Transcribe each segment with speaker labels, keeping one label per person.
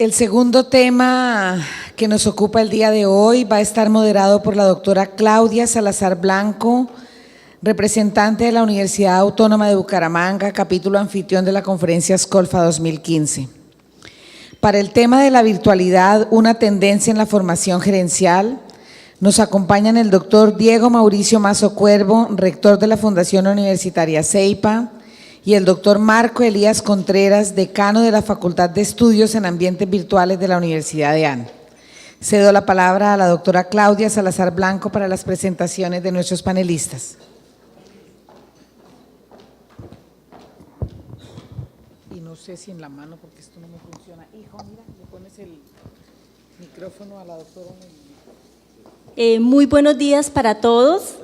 Speaker 1: El segundo tema que nos ocupa el día de hoy va a estar moderado por la doctora Claudia Salazar Blanco, representante de la Universidad Autónoma de Bucaramanga, capítulo anfitrión de la Conferencia Scolfa 2015. Para el tema de la virtualidad, una tendencia en la formación gerencial, nos acompañan el doctor Diego Mauricio Mazo Cuervo, rector de la Fundación Universitaria CEIPA, y el doctor Marco Elías Contreras, decano de la Facultad de Estudios en Ambientes Virtuales de la Universidad de EAN. Cedo la palabra a la doctora Claudia Salazar Blanco para las presentaciones de nuestros panelistas. Y no sé si en la mano, porque esto no me funciona. Hijo, mira, le pones el micrófono a la doctora.
Speaker 2: Muy buenos días para todos.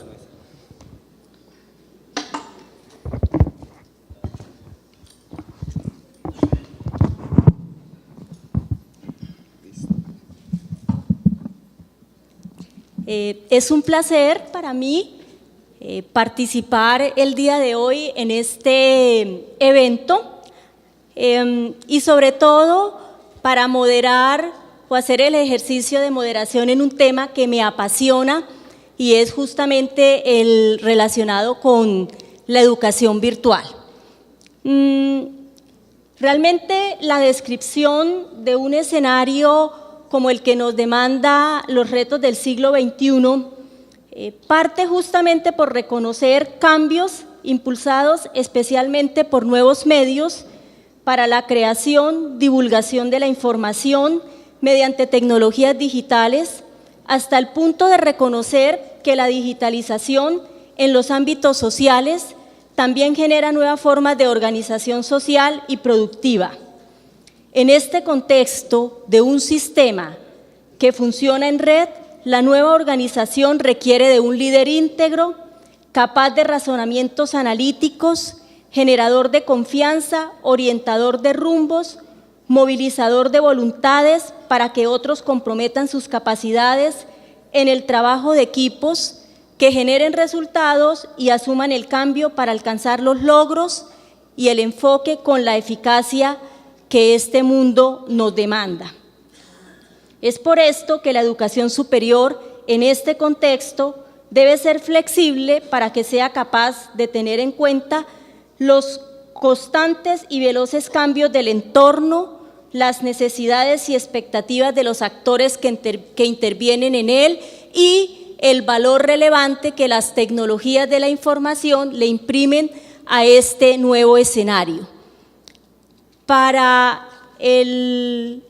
Speaker 2: Es un placer para mí participar el día de hoy en este evento y sobre todo para moderar o hacer el ejercicio de moderación en un tema que me apasiona y es justamente el relacionado con la educación virtual. Realmente la descripción de un escenario como el que nos demanda los retos del siglo XXI, parte justamente por reconocer cambios impulsados especialmente por nuevos medios para la creación, divulgación de la información mediante tecnologías digitales, hasta el punto de reconocer que la digitalización en los ámbitos sociales también genera nuevas formas de organización social y productiva. En este contexto de un sistema que funciona en red, la nueva organización requiere de un líder íntegro, capaz de razonamientos analíticos, generador de confianza, orientador de rumbos, movilizador de voluntades para que otros comprometan sus capacidades en el trabajo de equipos que generen resultados y asuman el cambio para alcanzar los logros y el enfoque con la eficacia que este mundo nos demanda. Es por esto que la educación superior en este contexto debe ser flexible para que sea capaz de tener en cuenta los constantes y veloces cambios del entorno, las necesidades y expectativas de los actores que intervienen en él y el valor relevante que las tecnologías de la información le imprimen a este nuevo escenario. Para el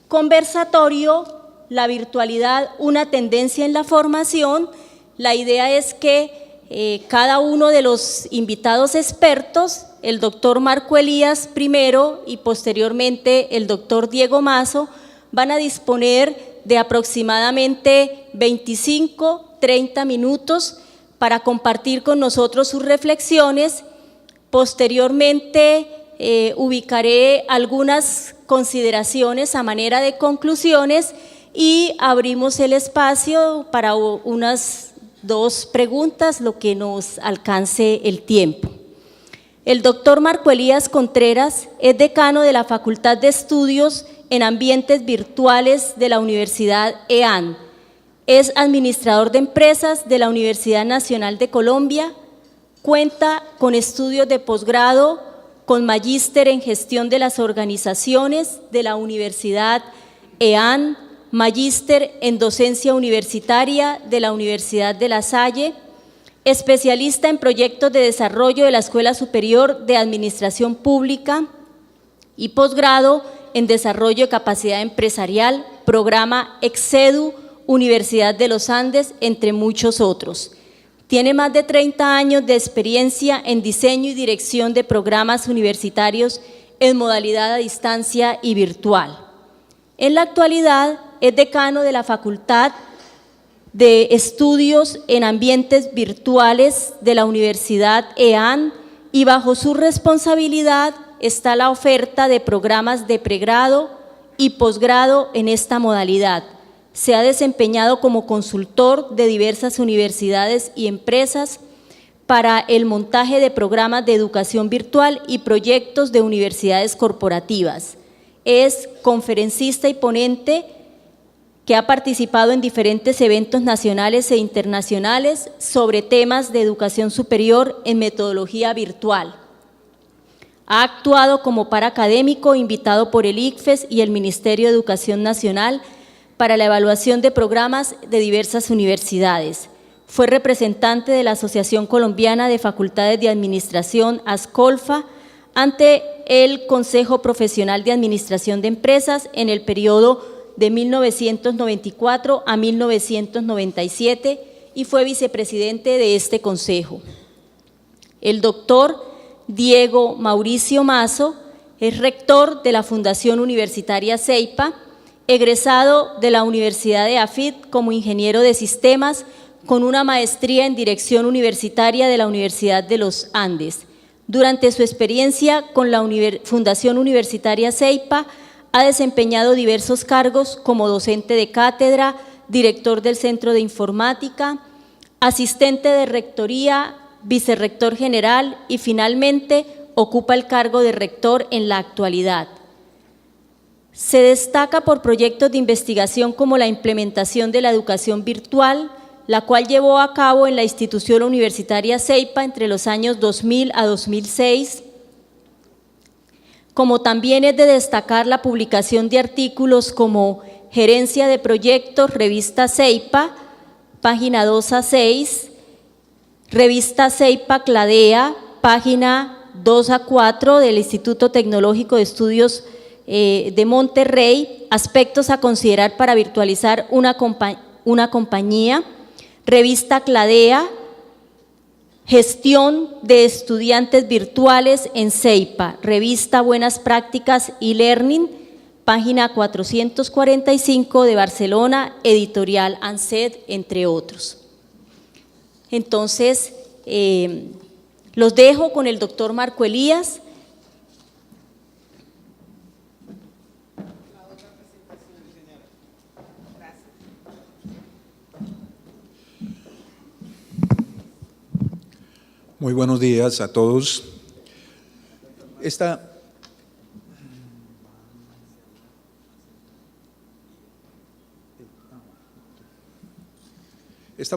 Speaker 2: conversatorio, la virtualidad, una tendencia en la formación, la idea es que cada uno de los invitados expertos, el doctor Marco Elías primero y posteriormente el doctor Diego Mazo, van a disponer de aproximadamente 25-30 minutos para compartir con nosotros sus reflexiones. Posteriormente ubicaré algunas consideraciones a manera de conclusiones y abrimos el espacio para unas 2 preguntas, lo que nos alcance el tiempo. El doctor Marco Elías Contreras es decano de la Facultad de Estudios en Ambientes Virtuales de la Universidad EAN. Es administrador de empresas de la Universidad Nacional de Colombia, cuenta con estudios de posgrado, con magíster en gestión de las organizaciones de la Universidad EAN, magíster en docencia universitaria de la Universidad de La Salle, especialista en proyectos de desarrollo de la Escuela Superior de Administración Pública y posgrado en desarrollo de capacidad empresarial, programa Excedu, Universidad de los Andes, entre muchos otros. Tiene más de 30 años de experiencia en diseño y dirección de programas universitarios en modalidad a distancia y virtual. En la actualidad es decano de la Facultad de Estudios en Ambientes Virtuales de la Universidad EAN y bajo su responsabilidad está la oferta de programas de pregrado y posgrado en esta modalidad. Se ha desempeñado como consultor de diversas universidades y empresas para el montaje de programas de educación virtual y proyectos de universidades corporativas. es conferencista y ponente que ha participado en diferentes eventos nacionales e internacionales sobre temas de educación superior en metodología virtual. Ha actuado como paracadémico invitado por el ICFES y el Ministerio de Educación Nacional para la evaluación de programas de diversas universidades. Fue representante de la Asociación Colombiana de Facultades de Administración, ASCOLFA, ante el Consejo Profesional de Administración de Empresas en el periodo de 1994 a 1997 y fue vicepresidente de este consejo. El doctor Diego Mauricio Mazo es rector de la Fundación Universitaria CEIPA, egresado de la Universidad de AFIT como ingeniero de sistemas con una maestría en dirección universitaria de la Universidad de los Andes. Durante su experiencia con la Fundación Universitaria CEIPA, ha desempeñado diversos cargos como docente de cátedra, director del Centro de Informática, asistente de rectoría, vicerrector general y finalmente ocupa el cargo de rector en la actualidad. Se destaca por proyectos de investigación como la implementación de la educación virtual, la cual llevó a cabo en la institución universitaria CEIPA entre los años 2000 a 2006, como también es de destacar la publicación de artículos como Gerencia de Proyectos, revista CEIPA, página 2 a 6, revista CEIPA Cladea, página 2 a 4 del Instituto Tecnológico de Estudios de Monterrey, aspectos a considerar para virtualizar una compañía, revista Cladea, Gestión de estudiantes virtuales en CEIPA, revista Buenas Prácticas y Learning, página 445 de Barcelona, editorial ANSED, entre otros. Entonces, los dejo con el doctor Marco Elías.
Speaker 3: Muy buenos días a todos. Esta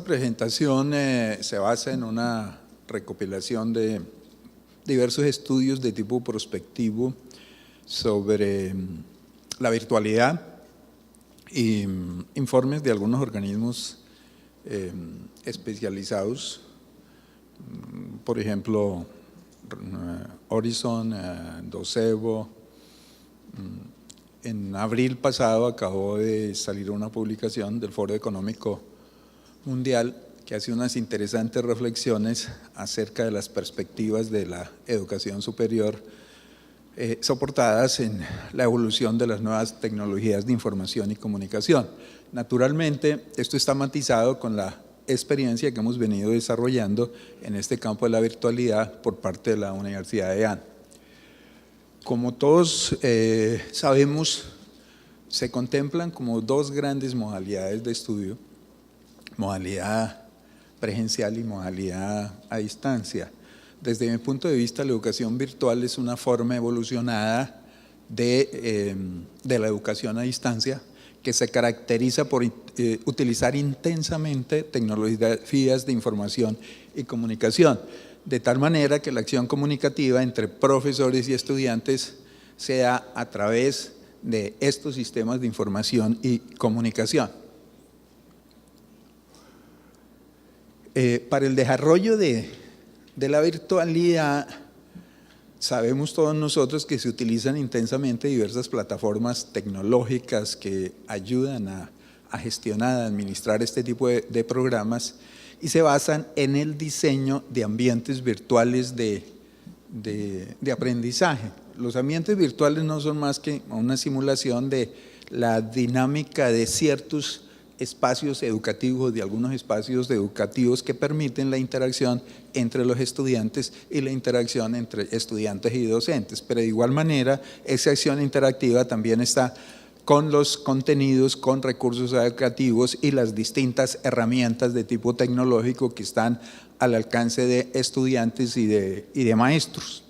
Speaker 3: presentación se basa en una recopilación de diversos estudios de tipo prospectivo sobre la virtualidad y informes de algunos organismos especializados. Por ejemplo, Horizon, Docebo. En abril pasado acabó de salir una publicación del Foro Económico Mundial que hace unas interesantes reflexiones acerca de las perspectivas de la educación superior soportadas en la evolución de las nuevas tecnologías de información y comunicación. Naturalmente, esto está matizado con la experiencia que hemos venido desarrollando en este campo de la virtualidad por parte de la Universidad de AN. Como todos sabemos, se contemplan como dos grandes modalidades de estudio, modalidad presencial y modalidad a distancia. Desde mi punto de vista, la educación virtual es una forma evolucionada de la educación a distancia, que se caracteriza por utilizar intensamente tecnologías de información y comunicación, de tal manera que la acción comunicativa entre profesores y estudiantes sea a través de estos sistemas de información y comunicación. Para el desarrollo de la virtualidad, sabemos todos nosotros que se utilizan intensamente diversas plataformas tecnológicas que ayudan a gestionar, a administrar este tipo de programas y se basan en el diseño de ambientes virtuales de aprendizaje. Los ambientes virtuales no son más que una simulación de la dinámica de ciertos espacios educativos, de algunos espacios educativos que permiten la interacción entre los estudiantes y la interacción entre estudiantes y docentes, pero de igual manera esa acción interactiva también está con los contenidos, con recursos educativos y las distintas herramientas de tipo tecnológico que están al alcance de estudiantes y de maestros.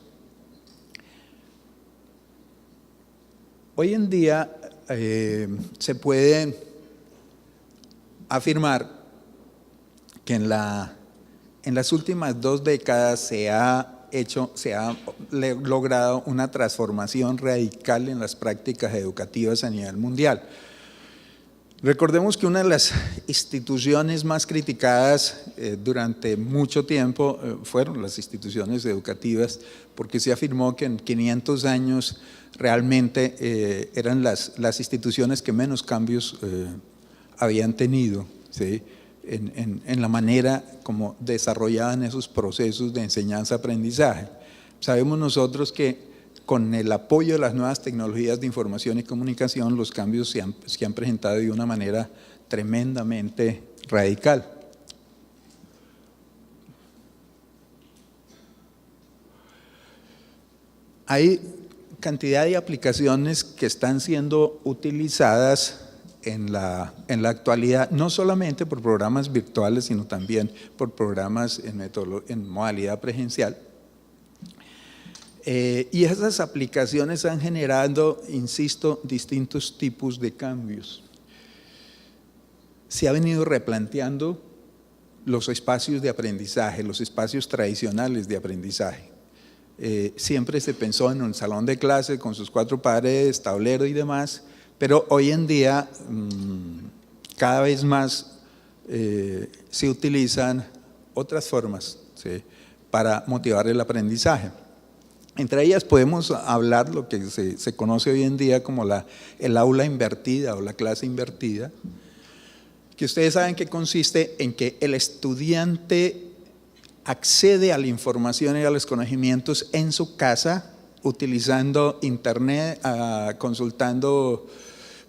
Speaker 3: Hoy en día se puede afirmar que en las últimas 2 décadas se ha logrado una transformación radical en las prácticas educativas a nivel mundial. Recordemos que una de las instituciones más criticadas durante mucho tiempo fueron las instituciones educativas, porque se afirmó que en 500 años realmente eran las instituciones que menos cambios habían tenido, ¿sí?, en la manera como desarrollaban esos procesos de enseñanza-aprendizaje. Sabemos nosotros que con el apoyo de las nuevas tecnologías de información y comunicación, los cambios se han presentado de una manera tremendamente radical. Hay cantidad de aplicaciones que están siendo utilizadas en la actualidad, no solamente por programas virtuales, sino también por programas en modalidad presencial. Y esas aplicaciones han generado, insisto, distintos tipos de cambios. Se ha venido replanteando los espacios de aprendizaje, los espacios tradicionales de aprendizaje. Siempre se pensó en un salón de clase con sus 4 paredes, tablero y demás, pero hoy en día cada vez más se utilizan otras formas, ¿sí?, para motivar el aprendizaje. Entre ellas podemos hablar lo que se conoce hoy en día como el aula invertida o la clase invertida, que ustedes saben que consiste en que el estudiante accede a la información y a los conocimientos en su casa, utilizando internet, consultando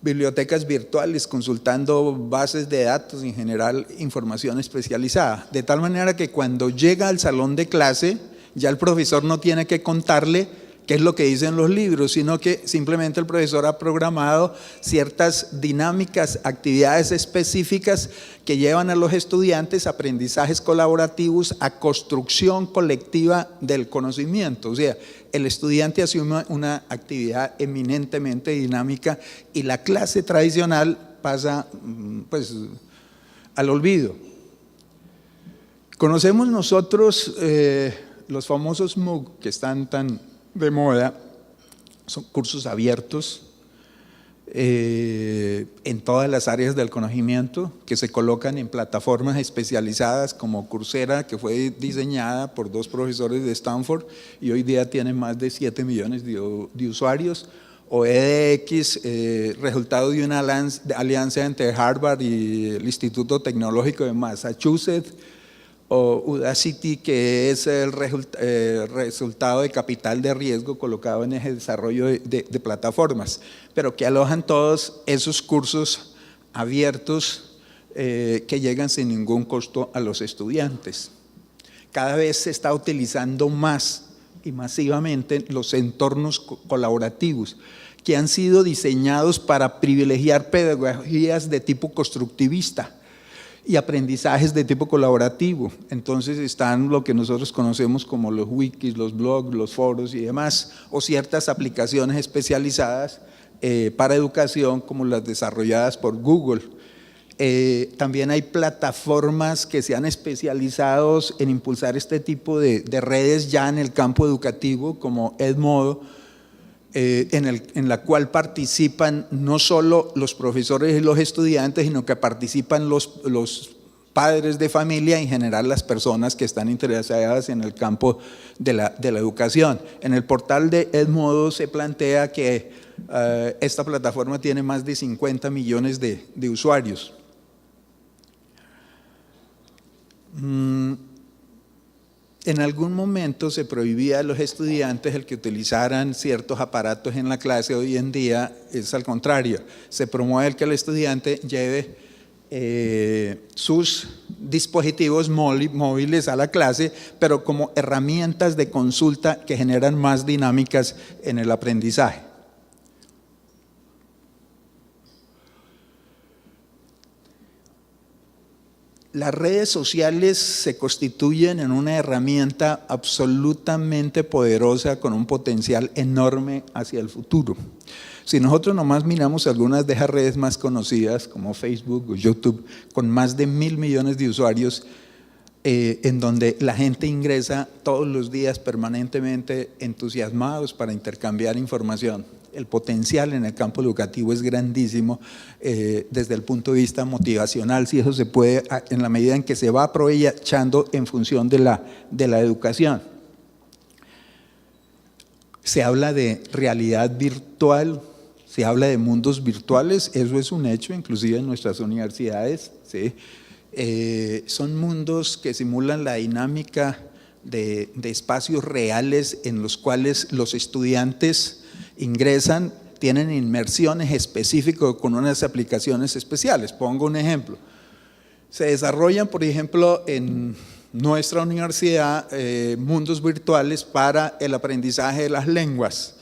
Speaker 3: bibliotecas virtuales, consultando bases de datos, en general información especializada, de tal manera que cuando llega al salón de clase, ya el profesor no tiene que contarle qué es lo que dicen los libros, sino que simplemente el profesor ha programado ciertas dinámicas, actividades específicas que llevan a los estudiantes a aprendizajes colaborativos, a construcción colectiva del conocimiento. O sea, el estudiante asume una actividad eminentemente dinámica y la clase tradicional pasa pues al olvido. Conocemos nosotros los famosos MOOC que están tan de moda, son cursos abiertos en todas las áreas del conocimiento que se colocan en plataformas especializadas como Coursera, que fue diseñada por 2 profesores de Stanford y hoy día tiene más de 7 millones de usuarios, o edX, resultado de una alianza entre Harvard y el Instituto Tecnológico de Massachusetts, o Udacity, que es el resultado de capital de riesgo colocado en el desarrollo de plataformas, pero que alojan todos esos cursos abiertos que llegan sin ningún costo a los estudiantes. Cada vez se está utilizando más y masivamente los entornos colaborativos que han sido diseñados para privilegiar pedagogías de tipo constructivista y aprendizajes de tipo colaborativo. Entonces están lo que nosotros conocemos como los wikis, los blogs, los foros y demás, o ciertas aplicaciones especializadas para educación como las desarrolladas por Google. También hay plataformas que se han especializado en impulsar este tipo de redes ya en el campo educativo, como Edmodo, en la cual participan no solo los profesores y los estudiantes, sino que participan los padres de familia, en general las personas que están interesadas en el campo de la educación. En el portal de Edmodo se plantea que esta plataforma tiene más de 50 millones de usuarios. En algún momento se prohibía a los estudiantes el que utilizaran ciertos aparatos en la clase. Hoy en día es al contrario, se promueve el que el estudiante lleve sus dispositivos móviles a la clase, pero como herramientas de consulta que generan más dinámicas en el aprendizaje. Las redes sociales se constituyen en una herramienta absolutamente poderosa con un potencial enorme hacia el futuro. Si nosotros nomás miramos algunas de esas redes más conocidas como Facebook o YouTube, con más de 1.000 millones de usuarios, en donde la gente ingresa todos los días permanentemente entusiasmados para intercambiar información. El potencial en el campo educativo es grandísimo desde el punto de vista motivacional, si eso se puede, en la medida en que se va aprovechando en función de la educación. Se habla de realidad virtual, se habla de mundos virtuales, eso es un hecho, inclusive en nuestras universidades, ¿sí? Son mundos que simulan la dinámica de espacios reales en los cuales los estudiantes ingresan, tienen inmersiones específicas con unas aplicaciones especiales. Pongo un ejemplo. Se desarrollan, por ejemplo, en nuestra universidad mundos virtuales para el aprendizaje de las lenguas.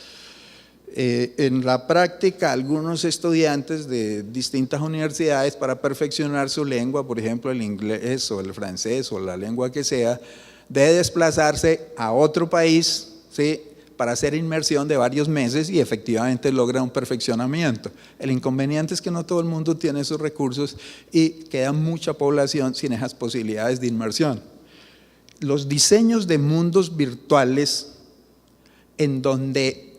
Speaker 3: En la práctica, algunos estudiantes de distintas universidades, para perfeccionar su lengua, por ejemplo el inglés o el francés o la lengua que sea, debe desplazarse a otro país, ¿sí?, para hacer inmersión de varios meses y efectivamente logra un perfeccionamiento. El inconveniente es que no todo el mundo tiene esos recursos y queda mucha población sin esas posibilidades de inmersión. Los diseños de mundos virtuales en donde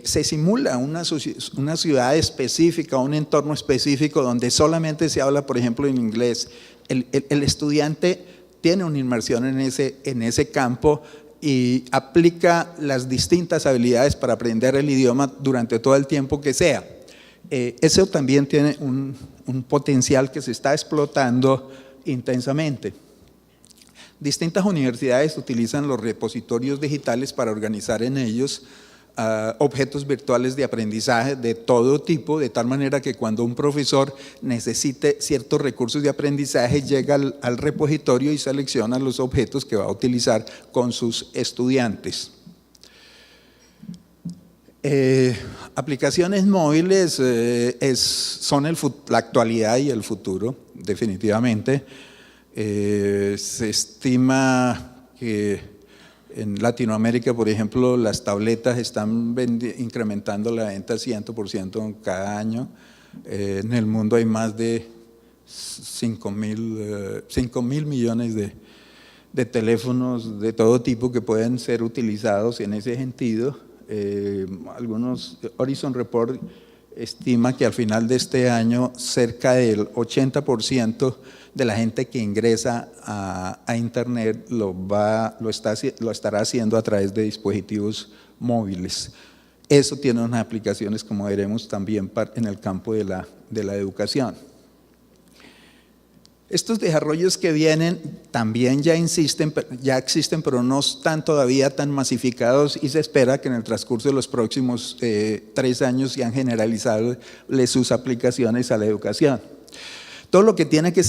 Speaker 3: se simula una ciudad específica, un entorno específico donde solamente se habla, por ejemplo, en inglés. El estudiante tiene una inmersión en ese campo y aplica las distintas habilidades para aprender el idioma durante todo el tiempo que sea. Eso también tiene un potencial que se está explotando intensamente. Distintas universidades utilizan los repositorios digitales para organizar en ellos objetos virtuales de aprendizaje de todo tipo, de tal manera que cuando un profesor necesite ciertos recursos de aprendizaje, llega al repositorio y selecciona los objetos que va a utilizar con sus estudiantes. Aplicaciones móviles son la actualidad y el futuro, definitivamente. Se estima que en Latinoamérica, por ejemplo, las tabletas están incrementando la venta 100% cada año. En el mundo hay más de 5.000 millones de teléfonos de todo tipo que pueden ser utilizados en ese sentido. Horizon Report estima que al final de este año cerca del 80% de la gente que ingresa a Internet lo estará haciendo a través de dispositivos móviles. Eso tiene unas aplicaciones, como veremos, también en el campo de la educación. Estos desarrollos que vienen también ya existen, pero no están todavía tan masificados y se espera que en el transcurso de los próximos 3 años sean generalizables sus aplicaciones a la educación. Todo lo que tiene que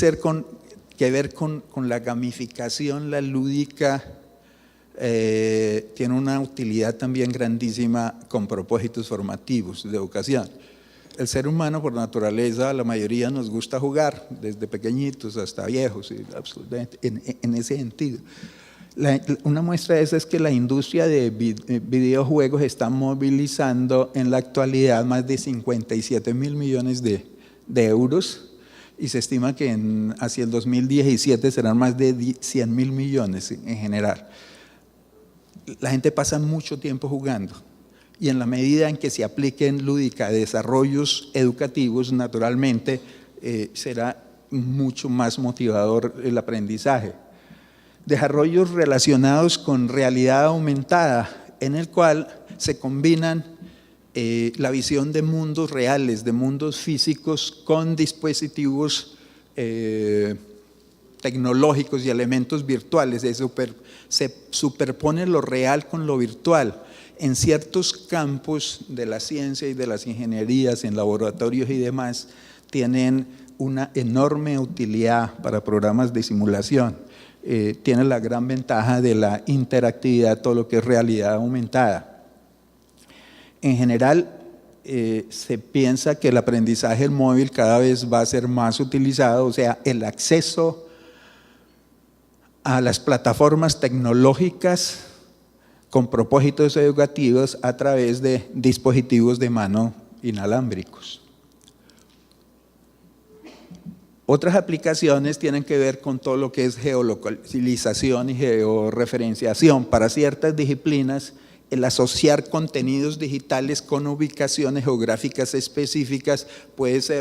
Speaker 3: ver con la gamificación, la lúdica, tiene una utilidad también grandísima con propósitos formativos de educación. El ser humano por naturaleza, la mayoría nos gusta jugar, desde pequeñitos hasta viejos, absolutamente, en ese sentido. Una muestra de eso es que la industria de videojuegos está movilizando en la actualidad más de 57.000 millones de euros y se estima que hacia el 2017 serán más de 100.000 millones en general. La gente pasa mucho tiempo jugando y en la medida en que se apliquen lúdica desarrollos educativos, naturalmente será mucho más motivador el aprendizaje. Desarrollos relacionados con realidad aumentada, en el cual se combinan la visión de mundos reales, de mundos físicos con dispositivos tecnológicos y elementos virtuales. Se superpone lo real con lo virtual. En ciertos campos de la ciencia y de las ingenierías, en laboratorios y demás, tienen una enorme utilidad para programas de simulación. Tiene la gran ventaja de la interactividad, todo lo que es realidad aumentada. En general, se piensa que el aprendizaje móvil cada vez va a ser más utilizado, o sea, el acceso a las plataformas tecnológicas con propósitos educativos a través de dispositivos de mano inalámbricos. Otras aplicaciones tienen que ver con todo lo que es geolocalización y georreferenciación. Para ciertas disciplinas, el asociar contenidos digitales con ubicaciones geográficas específicas puede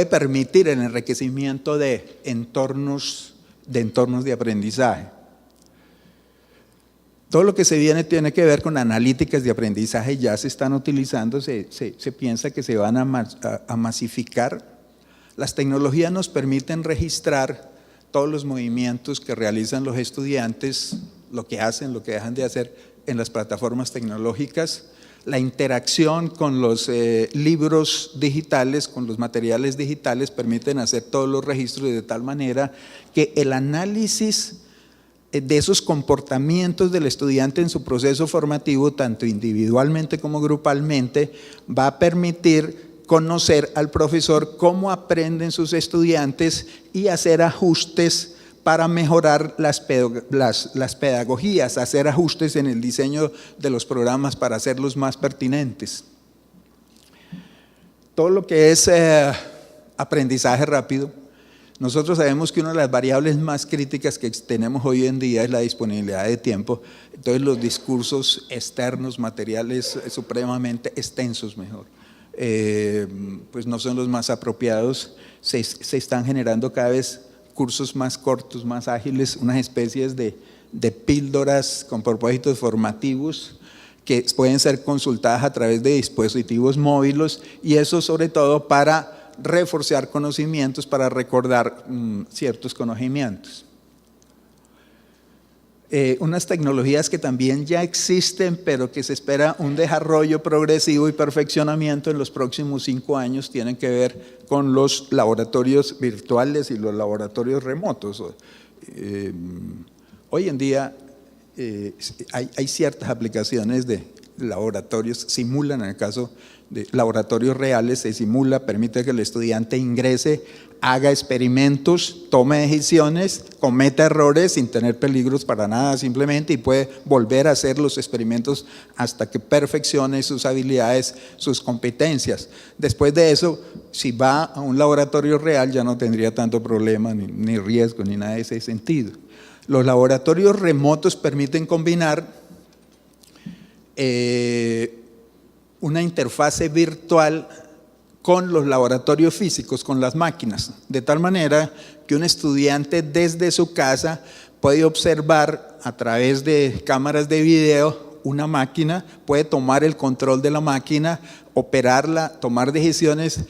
Speaker 3: permitir el enriquecimiento de entornos de aprendizaje. Todo lo que se viene tiene que ver con analíticas de aprendizaje, ya se están utilizando, se piensa que se van a masificar. Las tecnologías nos permiten registrar todos los movimientos que realizan los estudiantes, lo que hacen, lo que dejan de hacer en las plataformas tecnológicas, la interacción con los libros digitales, con los materiales digitales, permiten hacer todos los registros de tal manera que el análisis de esos comportamientos del estudiante en su proceso formativo, tanto individualmente como grupalmente, va a permitir conocer al profesor cómo aprenden sus estudiantes y hacer ajustes para mejorar las pedagogías, hacer ajustes en el diseño de los programas para hacerlos más pertinentes. Todo lo que es aprendizaje rápido, nosotros sabemos que una de las variables más críticas que tenemos hoy en día es la disponibilidad de tiempo. Entonces los discursos externos, materiales supremamente extensos, pues no son los más apropiados. Se están generando cada vez cursos más cortos, más ágiles, unas especies de píldoras con propósitos formativos que pueden ser consultadas a través de dispositivos móviles, y eso sobre todo para reforzar conocimientos, para recordar ciertos conocimientos. Unas tecnologías que también ya existen, pero que se espera un desarrollo progresivo y perfeccionamiento en los próximos 5 años, tienen que ver con los laboratorios virtuales y los laboratorios remotos. Hoy en día hay ciertas aplicaciones de laboratorios, simulan, en el caso de laboratorios reales, se simula, permite que el estudiante ingrese, haga experimentos, tome decisiones, cometa errores sin tener peligros para nada simplemente, y puede volver a hacer los experimentos hasta que perfeccione sus habilidades, sus competencias. Después de eso, si va a un laboratorio real ya no tendría tanto problema, ni riesgo, ni nada de ese sentido. Los laboratorios remotos permiten combinar una interfase virtual con los laboratorios físicos, con las máquinas, de tal manera que un estudiante desde su casa puede observar a través de cámaras de video una máquina, puede tomar el control de la máquina, operarla, tomar decisiones.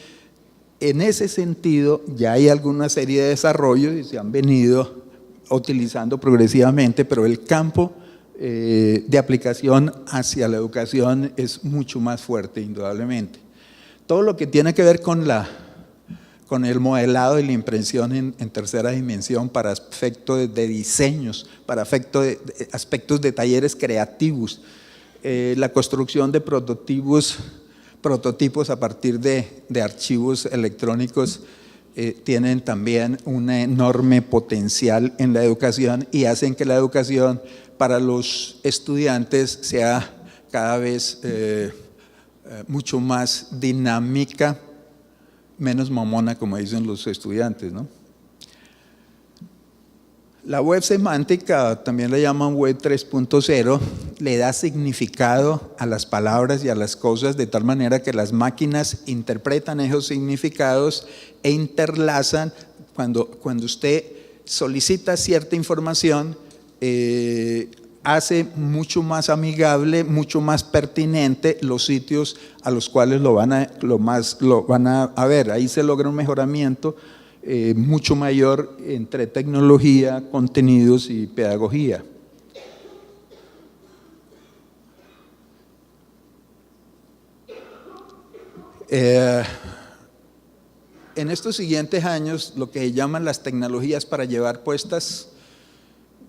Speaker 3: En ese sentido ya hay alguna serie de desarrollos y se han venido utilizando progresivamente, pero el campo de aplicación hacia la educación es mucho más fuerte, indudablemente. Todo lo que tiene que ver con el modelado y la impresión en tercera dimensión para efectos de diseños, para aspectos de talleres creativos, la construcción de prototipos a partir de archivos electrónicos, tienen también un enorme potencial en la educación y hacen que la educación para los estudiantes sea cada vez mucho más dinámica, menos mamona, como dicen los estudiantes, ¿no? La web semántica, también la llaman web 3.0, le da significado a las palabras y a las cosas de tal manera que las máquinas interpretan esos significados e interlazan. Cuando usted solicita cierta información, hace mucho más amigable, mucho más pertinente los sitios a los cuales lo van a ver. Ahí se logra un mejoramiento mucho mayor entre tecnología, contenidos y pedagogía. En estos siguientes años, lo que llaman las tecnologías para llevar puestas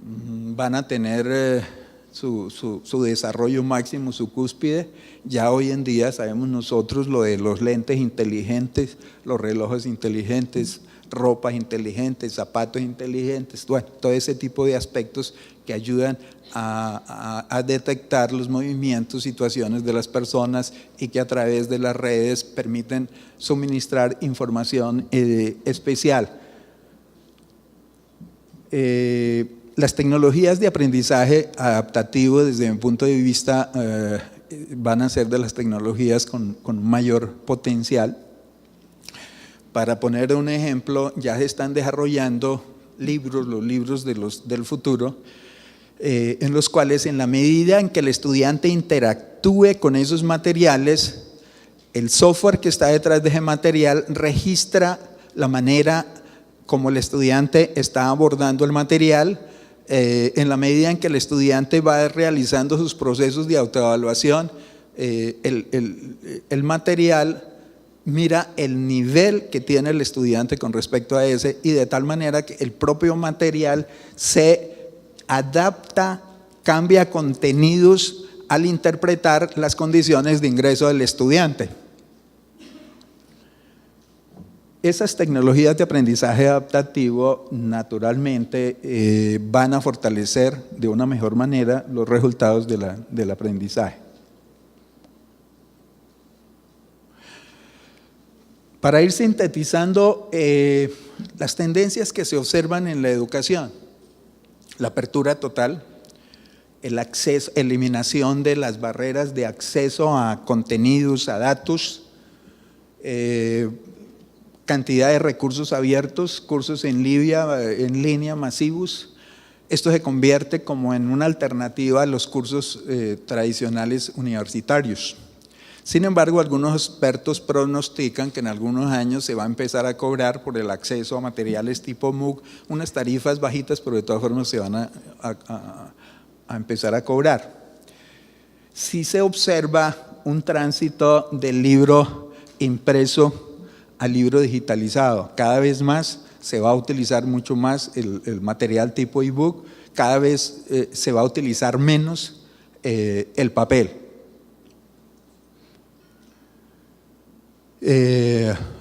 Speaker 3: van a tener su desarrollo máximo, su cúspide. Ya hoy en día sabemos nosotros lo de los lentes inteligentes, los relojes inteligentes, ropas inteligentes, zapatos inteligentes, bueno, todo ese tipo de aspectos que ayudan a detectar los movimientos, situaciones de las personas y que a través de las redes permiten suministrar información especial. Las tecnologías de aprendizaje adaptativo, desde mi punto de vista, van a ser de las tecnologías con mayor potencial. Para poner un ejemplo, ya se están desarrollando libros, los libros del futuro, en los cuales, en la medida en que el estudiante interactúe con esos materiales, el software que está detrás de ese material registra la manera como el estudiante está abordando el material. En la medida en que el estudiante va realizando sus procesos de autoevaluación, el material mira el nivel que tiene el estudiante con respecto a ese, y de tal manera que el propio material se adapta, cambia contenidos al interpretar las condiciones de ingreso del estudiante. Esas tecnologías de aprendizaje adaptativo naturalmente van a fortalecer de una mejor manera los resultados del aprendizaje. Para ir sintetizando las tendencias que se observan en la educación: la apertura total, el acceso, eliminación de las barreras de acceso a contenidos, a datos, cantidad de recursos abiertos, cursos en línea masivos. Esto se convierte como en una alternativa a los cursos tradicionales universitarios. Sin embargo, algunos expertos pronostican que en algunos años se va a empezar a cobrar por el acceso a materiales tipo MOOC, unas tarifas bajitas, pero de todas formas se van a empezar a cobrar. Sí se observa un tránsito del libro impreso al libro digitalizado. Cada vez más se va a utilizar mucho más el material tipo ebook, cada vez se va a utilizar menos el papel.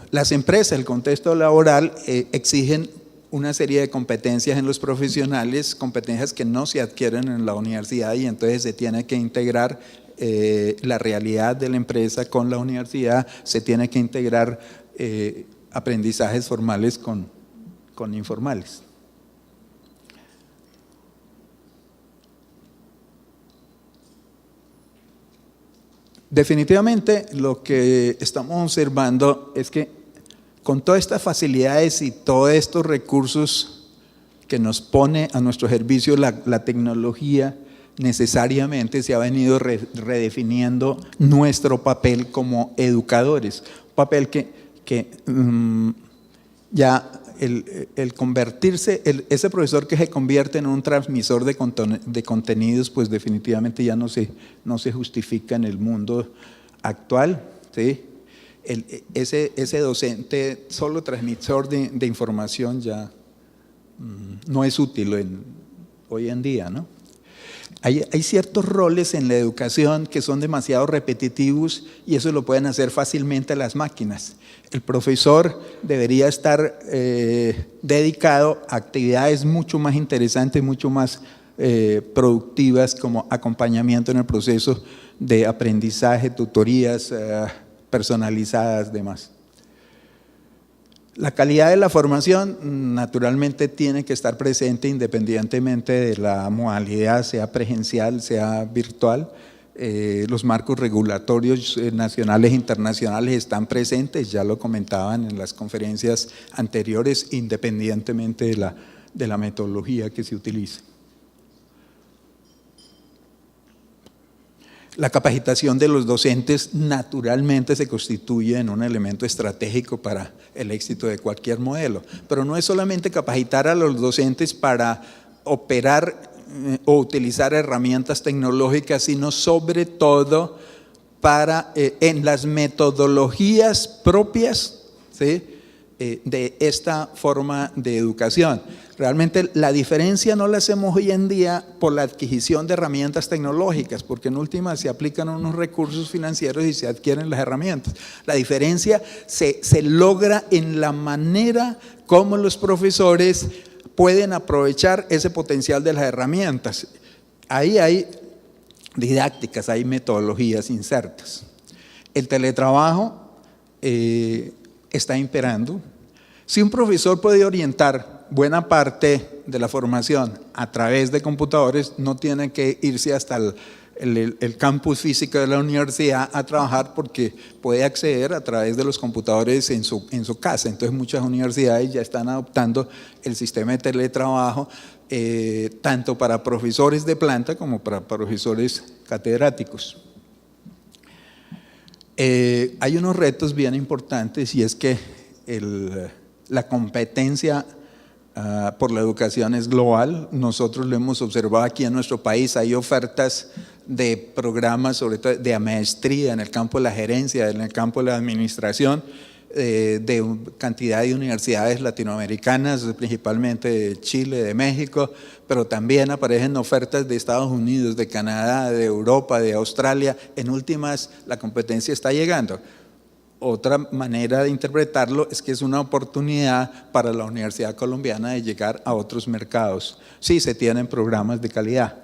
Speaker 3: Las empresas, el contexto laboral, exigen una serie de competencias en los profesionales, competencias que no se adquieren en la universidad, y entonces se tiene que integrar la realidad de la empresa con la universidad, se tiene que integrar aprendizajes formales con informales. Definitivamente lo que estamos observando es que con todas estas facilidades y todos estos recursos que nos pone a nuestro servicio la tecnología, necesariamente se ha venido redefiniendo nuestro papel como educadores. Un papel que ya el convertirse, ese profesor que se convierte en un transmisor de contenidos, pues definitivamente ya no se justifica en el mundo actual, ¿sí? Ese docente solo transmisor de información ya no es útil hoy en día, ¿no? Hay ciertos roles en la educación que son demasiado repetitivos, y eso lo pueden hacer fácilmente las máquinas. El profesor debería estar dedicado a actividades mucho más interesantes, mucho más productivas, como acompañamiento en el proceso de aprendizaje, tutorías personalizadas, demás. La calidad de la formación naturalmente tiene que estar presente independientemente de la modalidad, sea presencial, sea virtual. Los marcos regulatorios nacionales e internacionales están presentes, ya lo comentaban en las conferencias anteriores, independientemente de la metodología que se utilice. La capacitación de los docentes naturalmente se constituye en un elemento estratégico para el éxito de cualquier modelo, pero no es solamente capacitar a los docentes para operar o utilizar herramientas tecnológicas, sino sobre todo para en las metodologías propias, ¿sí?, de esta forma de educación. Realmente la diferencia no la hacemos hoy en día por la adquisición de herramientas tecnológicas, porque en última se aplican unos recursos financieros y se adquieren las herramientas. La diferencia se logra en la manera como los profesores pueden aprovechar ese potencial de las herramientas. Ahí hay didácticas, hay metodologías insertas. El teletrabajo está imperando. Si un profesor puede orientar buena parte de la formación a través de computadores, no tiene que irse hasta el campus físico de la universidad a trabajar, porque puede acceder a través de los computadores en su casa. Entonces muchas universidades ya están adoptando el sistema de teletrabajo, tanto para profesores de planta como para profesores catedráticos. Hay unos retos bien importantes, y es que la competencia por la educación es global. Nosotros lo hemos observado aquí en nuestro país. Hay ofertas de programas, sobre todo de maestría en el campo de la gerencia, en el campo de la administración, de cantidad de universidades latinoamericanas, principalmente de Chile, de México, pero también aparecen ofertas de Estados Unidos, de Canadá, de Europa, de Australia. En últimas, la competencia está llegando. Otra manera de interpretarlo es que es una oportunidad para la Universidad Colombiana de llegar a otros mercados. Sí, se tienen programas de calidad.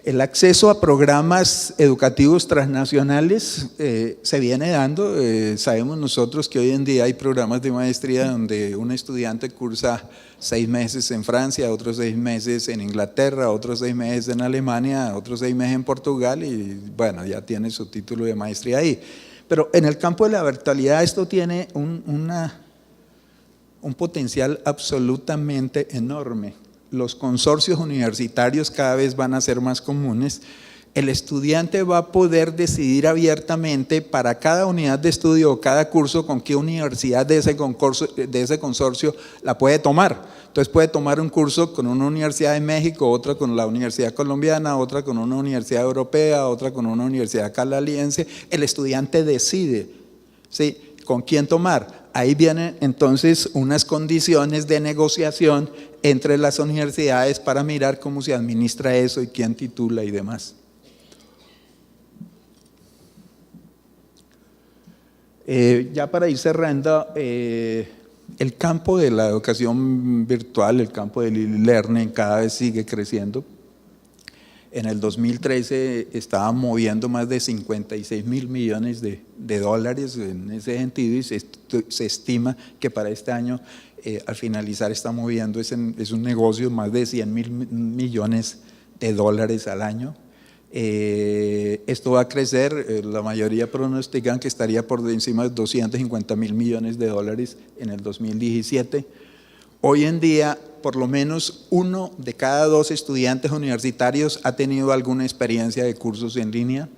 Speaker 3: El acceso a programas educativos transnacionales se viene dando. Sabemos nosotros que hoy en día hay programas de maestría donde un estudiante cursa 6 meses en Francia, otros 6 meses en Inglaterra, otros 6 meses en Alemania, otros 6 meses en Portugal, y bueno, ya tiene su título de maestría ahí. Pero en el campo de la virtualidad esto tiene un potencial absolutamente enorme. Los consorcios universitarios cada vez van a ser más comunes. El estudiante va a poder decidir abiertamente para cada unidad de estudio o cada curso con qué universidad de ese consorcio la puede tomar. Entonces puede tomar un curso con una universidad de México, otra con la Universidad Colombiana, otra con una universidad europea, otra con una universidad canadiense. El estudiante decide, ¿sí?, con quién tomar. Ahí vienen entonces unas condiciones de negociación entre las universidades para mirar cómo se administra eso y quién titula y demás. Ya para ir cerrando, el campo de la educación virtual, el campo del e-learning cada vez sigue creciendo. En el 2013 estaba moviendo más de 56.000 millones de dólares en ese sentido, y se estima que para este año, al finalizar, está moviendo, es un negocio más de 100.000 millones de dólares al año. Esto va a crecer, la mayoría pronostican que estaría por encima de 250.000 millones de dólares en el 2017. Hoy en día, por lo menos 1 de cada 2 estudiantes universitarios ha tenido alguna experiencia de cursos en línea.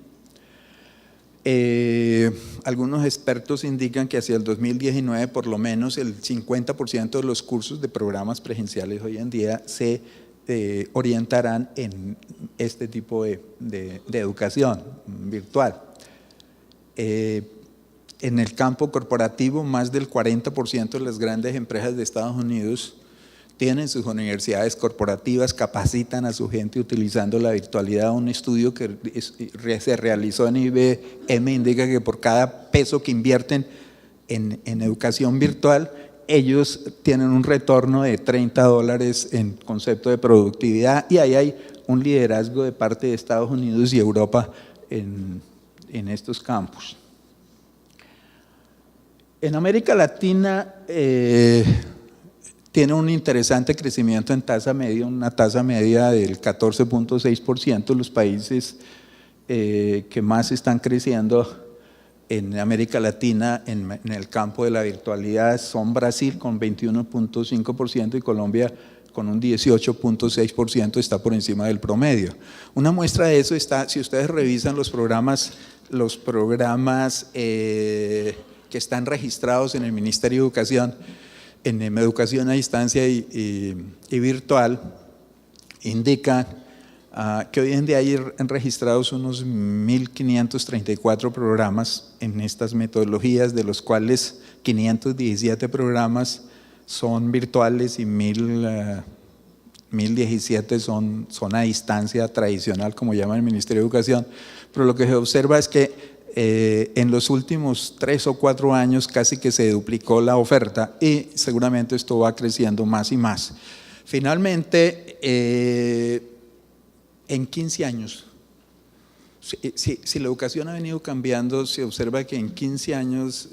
Speaker 3: Algunos expertos indican que hacia el 2019 por lo menos el 50% de los cursos de programas presenciales hoy en día se orientarán en este tipo de educación virtual. En el campo corporativo, más del 40% de las grandes empresas de Estados Unidos tienen sus universidades corporativas, capacitan a su gente utilizando la virtualidad. Un estudio que se realizó en IBM indica que por cada peso que invierten en educación virtual, ellos tienen un retorno de $30 en concepto de productividad, y ahí hay un liderazgo de parte de Estados Unidos y Europa en estos campos. En América Latina tiene un interesante crecimiento en tasa media, una tasa media del 14.6%. Los países que más están creciendo en América Latina en el campo de la virtualidad son Brasil con 21.5% y Colombia con un 18.6%, está por encima del promedio. Una muestra de eso está, si ustedes revisan los programas que están registrados en el Ministerio de Educación, en educación a distancia y virtual, indican que hoy en día hay registrados unos 1.534 programas en estas metodologías, de los cuales 517 programas son virtuales y 1017 son a distancia tradicional, como llama el Ministerio de Educación, pero lo que se observa es que en los últimos 3 o 4 años casi que se duplicó la oferta y seguramente esto va creciendo más y más. Finalmente, en 15 años, si la educación ha venido cambiando, se observa que en 15 años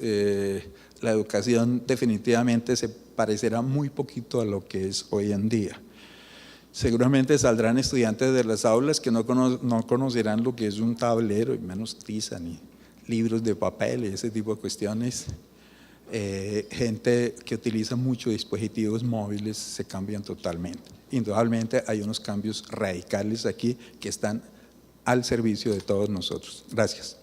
Speaker 3: la educación definitivamente se parecerá muy poquito a lo que es hoy en día. Seguramente saldrán estudiantes de las aulas que no conocerán lo que es un tablero, y menos tiza, ni libros de papel y ese tipo de cuestiones. Gente que utiliza muchos dispositivos móviles se cambian totalmente. Indudablemente hay unos cambios radicales aquí que están al servicio de todos nosotros. Gracias.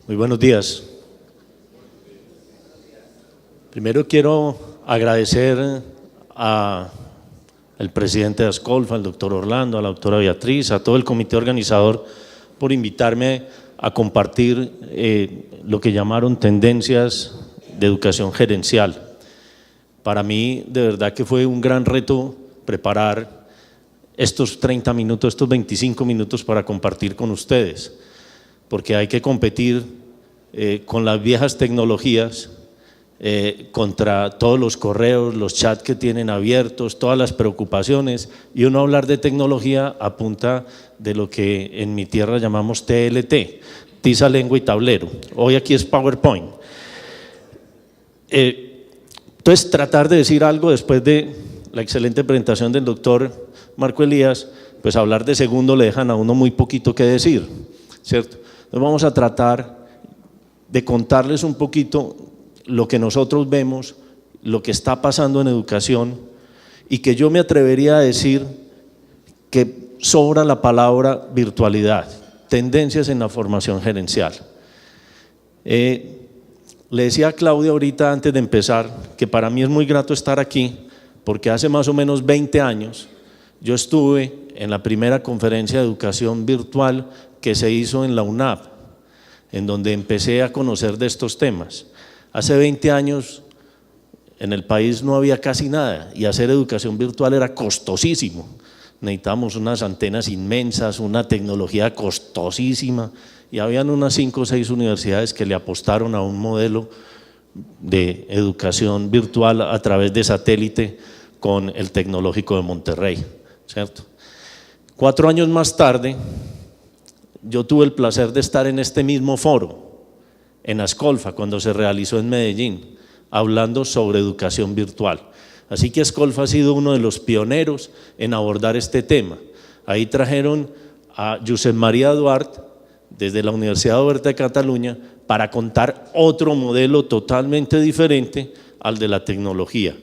Speaker 4: Muy buenos días. Primero quiero agradecer al presidente de Ascolfa, al doctor Orlando, a la doctora Beatriz, a todo el comité organizador por invitarme a compartir lo que llamaron tendencias de educación gerencial. Para mí de verdad que fue un gran reto preparar estos 30 minutos, estos 25 minutos para compartir con ustedes, porque hay que competir con las viejas tecnologías, contra todos los correos, los chats que tienen abiertos, todas las preocupaciones, y uno hablar de tecnología a punta de lo que en mi tierra llamamos TLT, tiza, lengua y tablero. Hoy aquí es PowerPoint. Entonces, tratar de decir algo después de la excelente presentación del doctor Marco Elías, pues hablar de segundo le dejan a uno muy poquito que decir, ¿cierto? Entonces vamos a tratar de contarles un poquito lo que nosotros vemos, lo que está pasando en educación, y que yo me atrevería a decir que sobra la palabra virtualidad, tendencias en la formación gerencial. Le decía a Claudia ahorita antes de empezar que para mí es muy grato estar aquí, porque hace más o menos 20 años yo estuve en la primera conferencia de educación virtual que se hizo en la UNAP, en donde empecé a conocer de estos temas. Hace 20 años en el país no había casi nada y hacer educación virtual era costosísimo. Necesitábamos unas antenas inmensas, una tecnología costosísima, y habían unas 5 o 6 universidades que le apostaron a un modelo de educación virtual a través de satélite con el Tecnológico de Monterrey, ¿cierto? 4 años más tarde, yo tuve el placer de estar en este mismo foro, en Ascolfa, cuando se realizó en Medellín, hablando sobre educación virtual. Así que Ascolfa ha sido uno de los pioneros en abordar este tema. Ahí trajeron a Josep María Duart desde la Universidad Oberta de Cataluña para contar otro modelo totalmente diferente al de la tecnología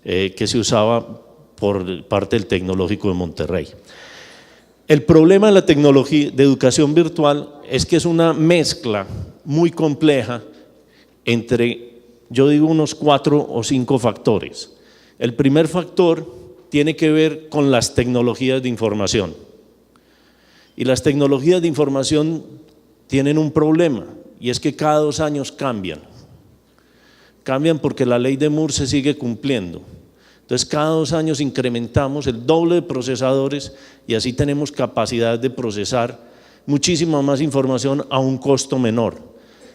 Speaker 4: que se usaba por parte del Tecnológico de Monterrey. El problema de la tecnología de educación virtual es que es una mezcla muy compleja entre, yo digo, unos 4 o 5 factores. El primer factor tiene que ver con las tecnologías de información. Y las tecnologías de información tienen un problema, y es que cada 2 años cambian. Cambian porque la ley de Moore se sigue cumpliendo. Entonces cada 2 años incrementamos el doble de procesadores y así tenemos capacidad de procesar muchísima más información a un costo menor.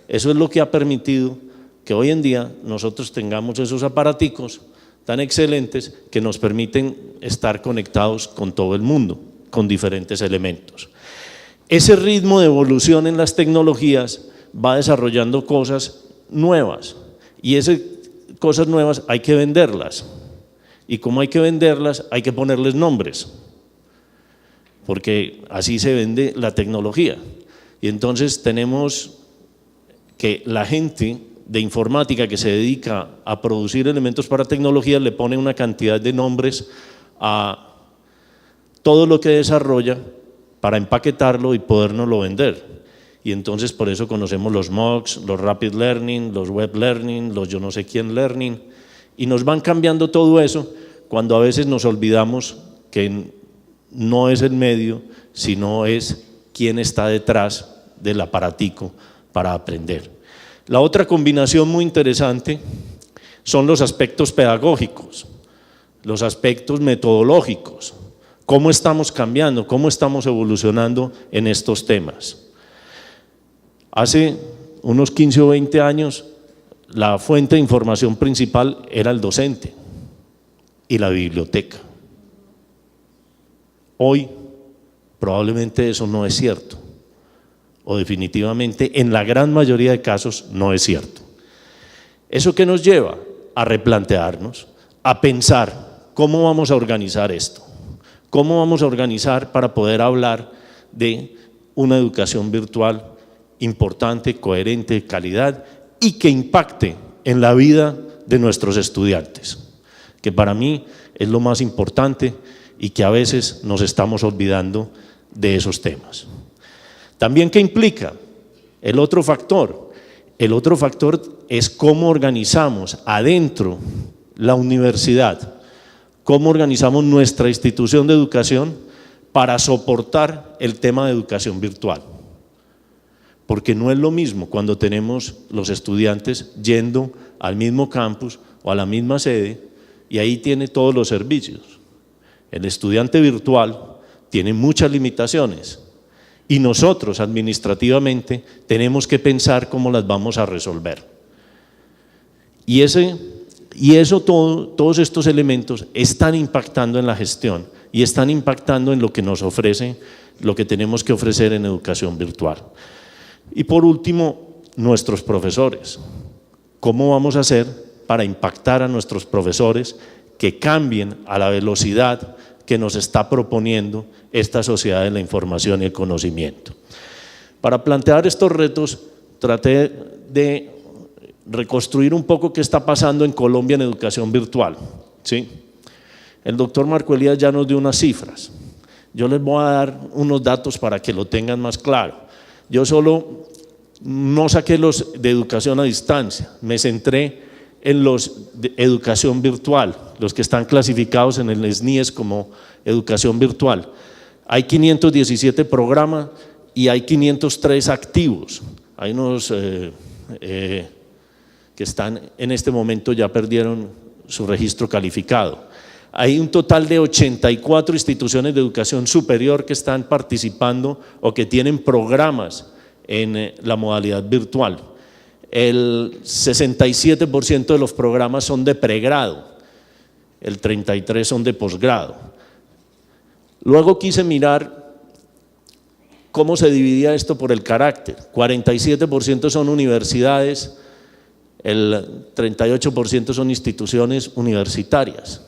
Speaker 4: Eso es lo que ha permitido que hoy en día nosotros tengamos esos aparaticos tan excelentes que nos permiten estar conectados con todo el mundo, con diferentes elementos. Ese ritmo de evolución en las tecnologías va desarrollando cosas nuevas, y esas cosas nuevas hay que venderlas. Y como hay que venderlas, hay que ponerles nombres, porque así se vende la tecnología. Y entonces tenemos que la gente de informática que se dedica a producir elementos para tecnología le pone una cantidad de nombres a todo lo que desarrolla para empaquetarlo y podérnoslo vender. y entonces por eso conocemos los MOOCs, los Rapid Learning, los Web Learning, los yo no sé quién Learning, y nos van cambiando todo eso cuando a veces nos olvidamos que no es el medio, sino es quién está detrás del aparatico para aprender. La otra combinación muy interesante son los aspectos pedagógicos, los aspectos metodológicos, cómo estamos cambiando, cómo estamos evolucionando en estos temas. Hace unos 15 o 20 años, la fuente de información principal era el docente y la biblioteca. Hoy, probablemente eso no es cierto, o definitivamente en la gran mayoría de casos no es cierto. ¿Eso qué nos lleva? A replantearnos, a pensar cómo vamos a organizar esto, cómo vamos a organizar para poder hablar de una educación virtual importante, coherente, de calidad y que impacte en la vida de nuestros estudiantes, que para mí es lo más importante y que a veces nos estamos olvidando de esos temas. También, ¿qué implica? El otro factor es cómo organizamos adentro la universidad, cómo organizamos nuestra institución de educación para soportar el tema de educación virtual. Porque no es lo mismo cuando tenemos los estudiantes yendo al mismo campus o a la misma sede y ahí tiene todos los servicios. El estudiante virtual tiene muchas limitaciones y nosotros administrativamente tenemos que pensar cómo las vamos a resolver. Todos estos elementos están impactando en la gestión y están impactando en lo que nos ofrece, lo que tenemos que ofrecer en educación virtual. Y por último, nuestros profesores. ¿Cómo vamos a hacer para impactar a nuestros profesores que cambien a la velocidad que nos está proponiendo esta sociedad de la información y el conocimiento? Para plantear estos retos, traté de reconstruir un poco qué está pasando en Colombia en educación virtual, ¿sí? El doctor Marco Elías ya nos dio unas cifras. Yo les voy a dar unos datos para que lo tengan más claro. Yo solo no saqué los de educación a distancia, me centré en los de educación virtual, los que están clasificados en el SNIES como educación virtual. Hay 517 programas y hay 503 activos. Hay unos que están en este momento ya perdieron su registro calificado. Hay un total de 84 instituciones de educación superior que están participando o que tienen programas en la modalidad virtual. El 67% de los programas son de pregrado, el 33% son de posgrado. Luego quise mirar cómo se dividía esto por el carácter. 47% son universidades, el 38% son instituciones universitarias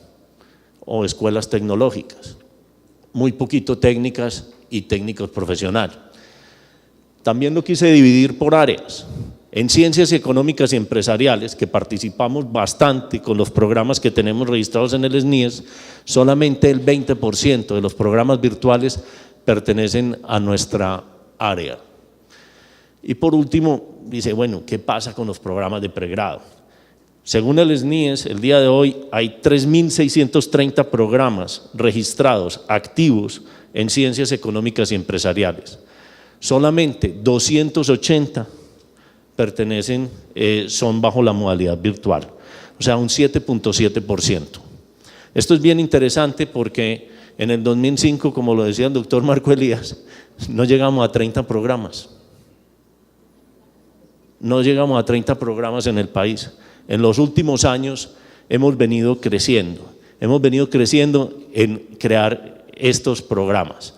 Speaker 4: o escuelas tecnológicas, muy poquito técnicas y técnicos profesionales. También lo quise dividir por áreas. En ciencias económicas y empresariales, que participamos bastante con los programas que tenemos registrados en el SNIES, solamente el 20% de los programas virtuales pertenecen a nuestra área. Y por último, dice, bueno, ¿qué pasa con los programas de pregrado? Según el SNIES, el día de hoy hay 3.630 programas registrados, activos en ciencias económicas y empresariales. Solamente 280 pertenecen, son bajo la modalidad virtual, o sea, un 7.7%. Esto es bien interesante porque en el 2005, como lo decía el doctor Marco Elías, no llegamos a 30 programas. No llegamos a 30 programas en el país. En los últimos años hemos venido creciendo en crear estos programas.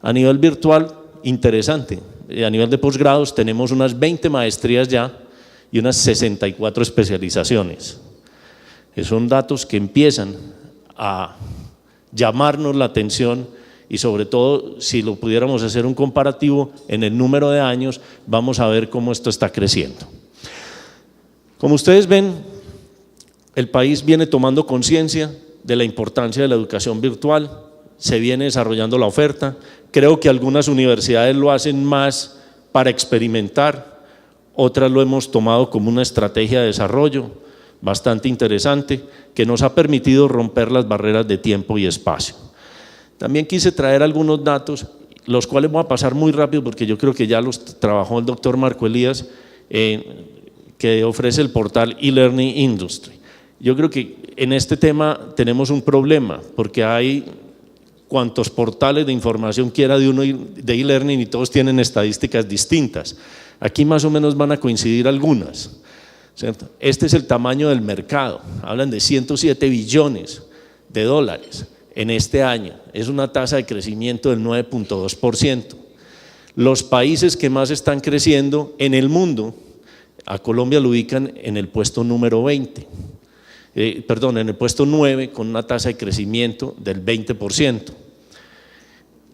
Speaker 4: A nivel virtual, interesante. A nivel de posgrados tenemos unas 20 maestrías ya y unas 64 especializaciones. Son datos que empiezan a llamarnos la atención y sobre todo si lo pudiéramos hacer un comparativo en el número de años, vamos a ver cómo esto está creciendo. Como ustedes ven, el país viene tomando conciencia de la importancia de la educación virtual, se viene desarrollando la oferta. Creo que algunas universidades lo hacen más para experimentar, otras lo hemos tomado como una estrategia de desarrollo bastante interesante que nos ha permitido romper las barreras de tiempo y espacio. También quise traer algunos datos, los cuales voy a pasar muy rápido porque yo creo que ya los trabajó el doctor Marco Elías, que ofrece el portal eLearning Industry. Yo creo que en este tema tenemos un problema porque hay cuantos portales de información quiera de uno de e-learning y todos tienen estadísticas distintas. Aquí más o menos van a coincidir algunas, ¿cierto? Este es el tamaño del mercado, hablan de 107 billones de dólares en este año, es una tasa de crecimiento del 9.2%. Los países que más están creciendo en el mundo, a Colombia lo ubican en el puesto número 20. En el puesto 9 con una tasa de crecimiento del 20%.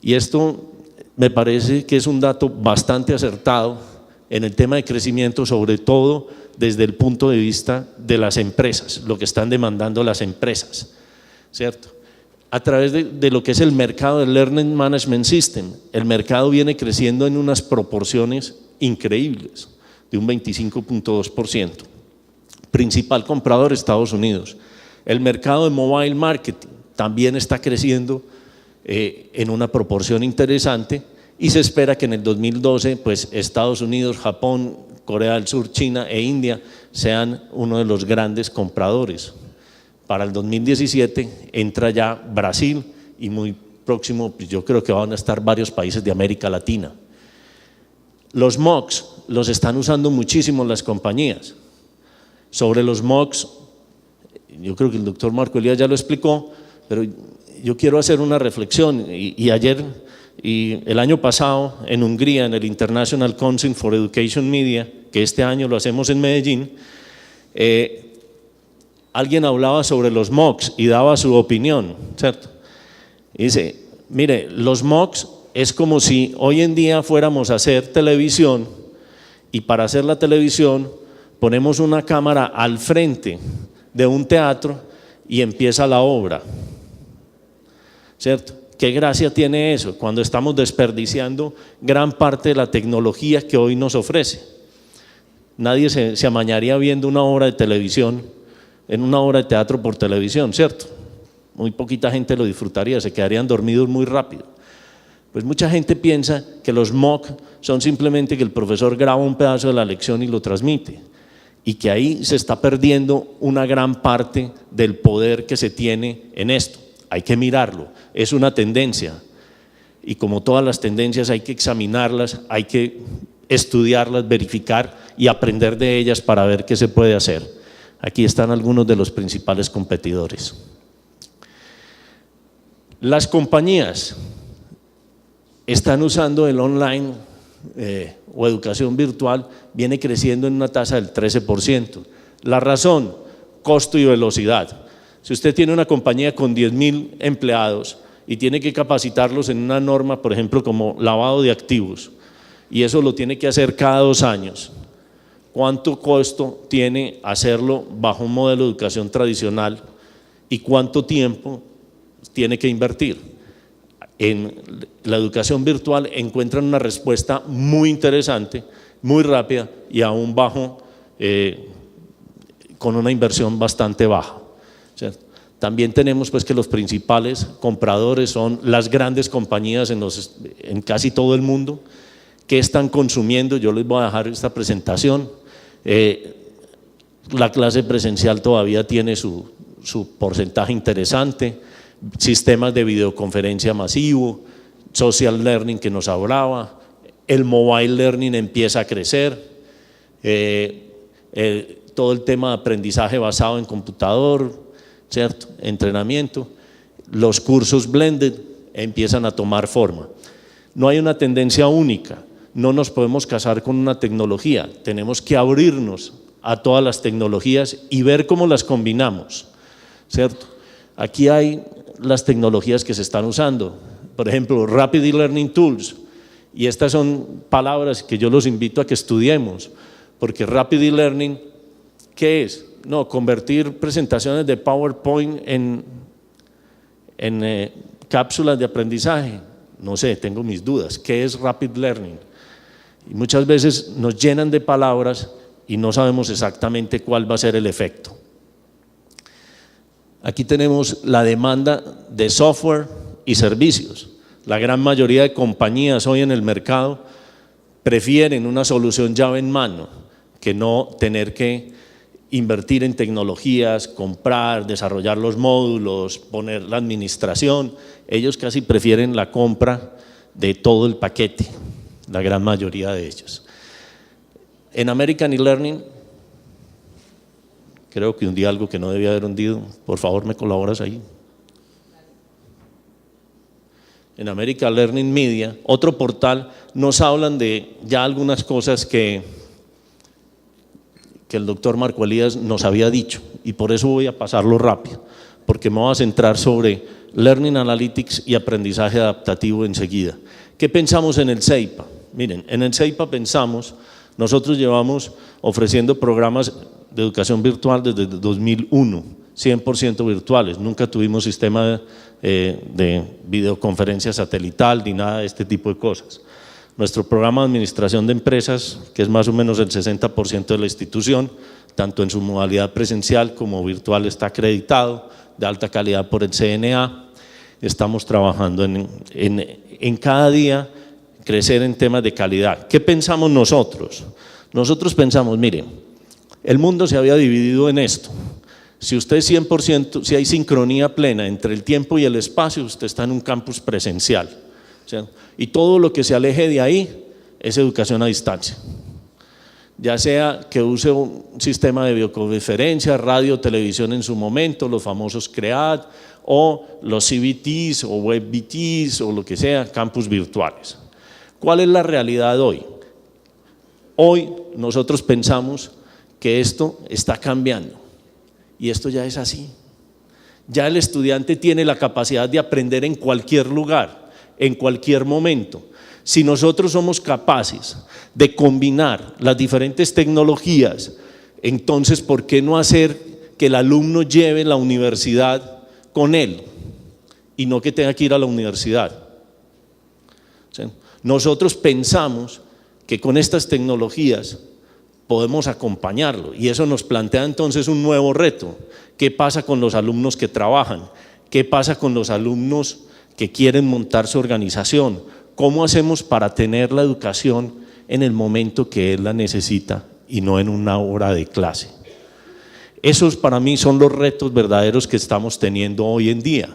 Speaker 4: Y esto me parece que es un dato bastante acertado en el tema de crecimiento, sobre todo desde el punto de vista de las empresas, lo que están demandando las empresas, ¿cierto? A través de lo que es el mercado del Learning Management System, el mercado viene creciendo en unas proporciones increíbles, de un 25.2%. Principal comprador Estados Unidos. El mercado de mobile marketing también está creciendo en una proporción interesante y se espera que en el 2012 pues Estados Unidos, Japón, Corea del Sur, China e India sean uno de los grandes compradores. Para el 2017 entra ya Brasil y muy próximo pues yo creo que van a estar varios países de América Latina. Los MOOCs los están usando muchísimo las compañías. Sobre los MOOCs, yo creo que el doctor Marco Elías ya lo explicó, pero yo quiero hacer una reflexión y el año pasado en Hungría, en el International Council for Education Media, que este año lo hacemos en Medellín, alguien hablaba sobre los MOOCs y daba su opinión, ¿cierto? Y dice, mire, los MOOCs es como si hoy en día fuéramos a hacer televisión y para hacer la televisión ponemos una cámara al frente de un teatro y empieza la obra, ¿cierto? ¿Qué gracia tiene eso cuando estamos desperdiciando gran parte de la tecnología que hoy nos ofrece? Nadie se amañaría viendo una obra de televisión, en una obra de teatro por televisión, ¿cierto? Muy poquita gente lo disfrutaría, se quedarían dormidos muy rápido. Pues mucha gente piensa que los MOOC son simplemente que el profesor graba un pedazo de la lección y lo transmite, y que ahí se está perdiendo una gran parte del poder que se tiene en esto. Hay que mirarlo, es una tendencia y como todas las tendencias hay que examinarlas, hay que estudiarlas, verificar y aprender de ellas para ver qué se puede hacer. Aquí están algunos de los principales competidores. Las compañías están usando el online o educación virtual, viene creciendo en una tasa del 13%. La razón, costo y velocidad. Si usted tiene una compañía con 10.000 empleados y tiene que capacitarlos en una norma, por ejemplo, como lavado de activos, y eso lo tiene que hacer cada 2 años, ¿cuánto costo tiene hacerlo bajo un modelo de educación tradicional y cuánto tiempo tiene que invertir? En la educación virtual encuentran una respuesta muy interesante, muy rápida y a un bajo, con una inversión bastante baja, ¿cierto? También tenemos pues que los principales compradores son las grandes compañías en casi todo el mundo que están consumiendo. Yo les voy a dejar esta presentación. La clase presencial todavía tiene su porcentaje interesante. Sistemas de videoconferencia masivo, social learning que nos hablaba, el mobile learning empieza a crecer, todo el tema de aprendizaje basado en computador, ¿cierto? Entrenamiento, los cursos blended empiezan a tomar forma. No hay una tendencia única, no nos podemos casar con una tecnología, tenemos que abrirnos a todas las tecnologías y ver cómo las combinamos, ¿cierto? Aquí hay las tecnologías que se están usando, por ejemplo, Rapid E-Learning Tools, y estas son palabras que yo los invito a que estudiemos, porque Rapid E-Learning, ¿qué es? No, convertir presentaciones de PowerPoint en cápsulas de aprendizaje, no sé, tengo mis dudas. ¿Qué es Rapid Learning? Y muchas veces nos llenan de palabras y no sabemos exactamente cuál va a ser el efecto. Aquí tenemos la demanda de software y servicios. La gran mayoría de compañías hoy en el mercado prefieren una solución llave en mano que no tener que invertir en tecnologías, comprar, desarrollar los módulos, poner la administración. Ellos casi prefieren la compra de todo el paquete, la gran mayoría de ellos. En American eLearning, creo que hundí algo que no debía haber hundido. Por favor, ¿me colaboras ahí? En American Learning Media, otro portal, nos hablan de ya algunas cosas que el doctor Marco Elías nos había dicho, y por eso voy a pasarlo rápido, porque me voy a centrar sobre Learning Analytics y aprendizaje adaptativo enseguida. ¿Qué pensamos en el CEIPA? Miren, en el CEIPA pensamos, nosotros llevamos ofreciendo programas de educación virtual desde 2001, 100% virtuales, nunca tuvimos sistema de videoconferencia satelital ni nada de este tipo de cosas. Nuestro programa de administración de empresas, que es más o menos el 60% de la institución, tanto en su modalidad presencial como virtual, está acreditado, de alta calidad por el CNA. Estamos trabajando en cada día crecer en temas de calidad. ¿Qué pensamos nosotros? Nosotros pensamos, miren, el mundo se había dividido en esto. Si usted es 100%, si hay sincronía plena entre el tiempo y el espacio, usted está en un campus presencial. ¿Sí? Y todo lo que se aleje de ahí es educación a distancia. Ya sea que use un sistema de videoconferencia, radio, televisión en su momento, los famosos CREAD, o los CBTs o WebBTs o lo que sea, campus virtuales. ¿Cuál es la realidad hoy? Hoy nosotros pensamos que esto está cambiando y esto ya es así. Ya el estudiante tiene la capacidad de aprender en cualquier lugar, en cualquier momento. Si nosotros somos capaces de combinar las diferentes tecnologías, entonces ¿por qué no hacer que el alumno lleve la universidad con él y no que tenga que ir a la universidad? ¿Sí? Nosotros pensamos que con estas tecnologías podemos acompañarlo y eso nos plantea entonces un nuevo reto. ¿Qué pasa con los alumnos que trabajan? ¿Qué pasa con los alumnos que quieren montar su organización? ¿Cómo hacemos para tener la educación en el momento que él la necesita y no en una hora de clase? Esos para mí son los retos verdaderos que estamos teniendo hoy en día.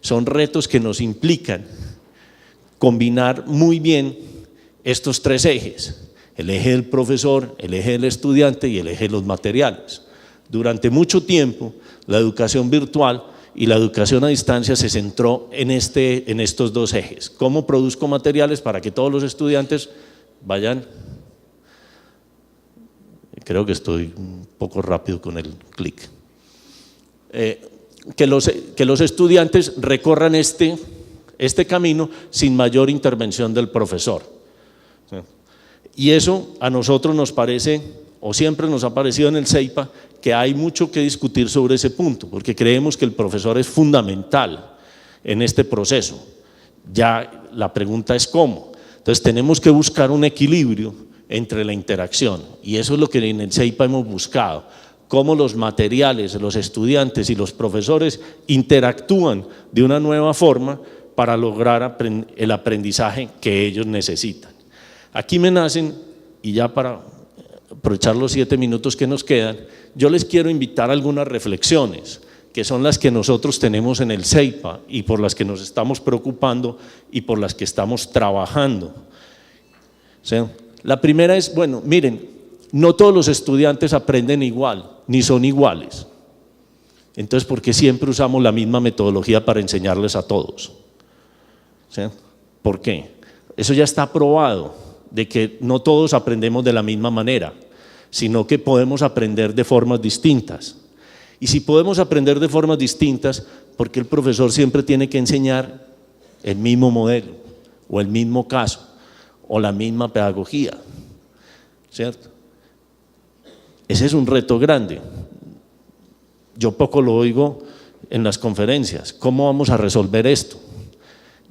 Speaker 4: Son retos que nos implican combinar muy bien estos tres ejes: el eje del profesor, el eje del estudiante y el eje de los materiales. Durante mucho tiempo la educación virtual y la educación a distancia se centró en estos dos ejes. ¿Cómo produzco materiales para que todos los estudiantes vayan? Creo que estoy un poco rápido con el clic. Que los estudiantes recorran este camino sin mayor intervención del profesor. Y eso a nosotros nos parece, o siempre nos ha parecido en el CEIPA, que hay mucho que discutir sobre ese punto, porque creemos que el profesor es fundamental en este proceso. Ya la pregunta es cómo. Entonces tenemos que buscar un equilibrio entre la interacción, y eso es lo que en el CEIPA hemos buscado: cómo los materiales, los estudiantes y los profesores interactúan de una nueva forma para lograr el aprendizaje que ellos necesitan. Aquí me nacen, y ya para aprovechar los 7 minutos que nos quedan, yo les quiero invitar a algunas reflexiones que son las que nosotros tenemos en el CEIPA y por las que nos estamos preocupando y por las que estamos trabajando. ¿Sí? La primera es, bueno, miren, no todos los estudiantes aprenden igual, ni son iguales. Entonces, ¿por qué siempre usamos la misma metodología para enseñarles a todos? ¿Sí? ¿Por qué? Eso ya está probado, de que no todos aprendemos de la misma manera, sino que podemos aprender de formas distintas. Y si podemos aprender de formas distintas, ¿por qué el profesor siempre tiene que enseñar el mismo modelo, o el mismo caso, o la misma pedagogía? ¿Cierto? Ese es un reto grande. Yo poco lo oigo en las conferencias. ¿Cómo vamos a resolver esto?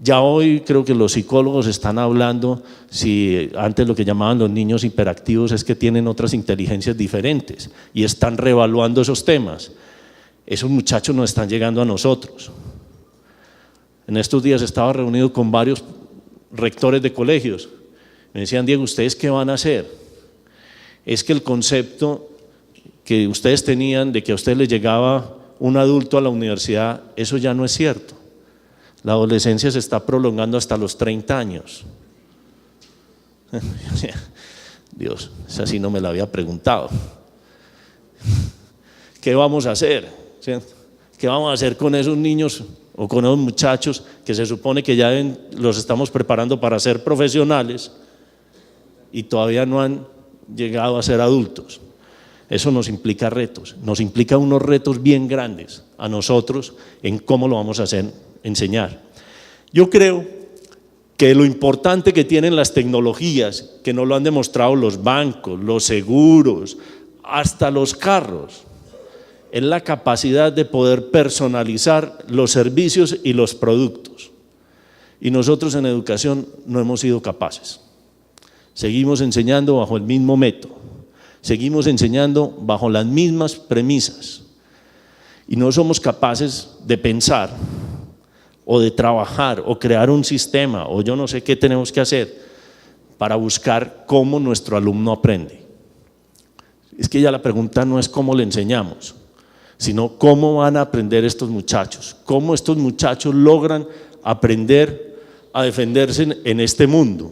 Speaker 4: Ya hoy creo que los psicólogos están hablando, si antes lo que llamaban los niños hiperactivos es que tienen otras inteligencias diferentes y están reevaluando esos temas. Esos muchachos no están llegando a nosotros. En estos días estaba reunido con varios rectores de colegios. Me decían, Diego, ¿ustedes qué van a hacer? Es que el concepto que ustedes tenían de que a ustedes les llegaba un adulto a la universidad, eso ya no es cierto. La adolescencia se está prolongando hasta los 30 años. Dios, esa sí no me la había preguntado. ¿Qué vamos a hacer? ¿Qué vamos a hacer con esos niños o con esos muchachos que se supone que ya los estamos preparando para ser profesionales y todavía no han llegado a ser adultos? Eso nos implica retos, nos implica unos retos bien grandes a nosotros en cómo lo vamos a enseñar. Yo creo que lo importante que tienen las tecnologías, que nos lo han demostrado los bancos, los seguros, hasta los carros, es la capacidad de poder personalizar los servicios y los productos. Y nosotros en educación no hemos sido capaces. Seguimos enseñando bajo el mismo método, seguimos enseñando bajo las mismas premisas y no somos capaces de pensar o de trabajar o crear un sistema o yo no sé qué tenemos que hacer para buscar cómo nuestro alumno aprende. Es que ya la pregunta no es cómo le enseñamos, sino cómo van a aprender estos muchachos, cómo estos muchachos logran aprender a defenderse en este mundo.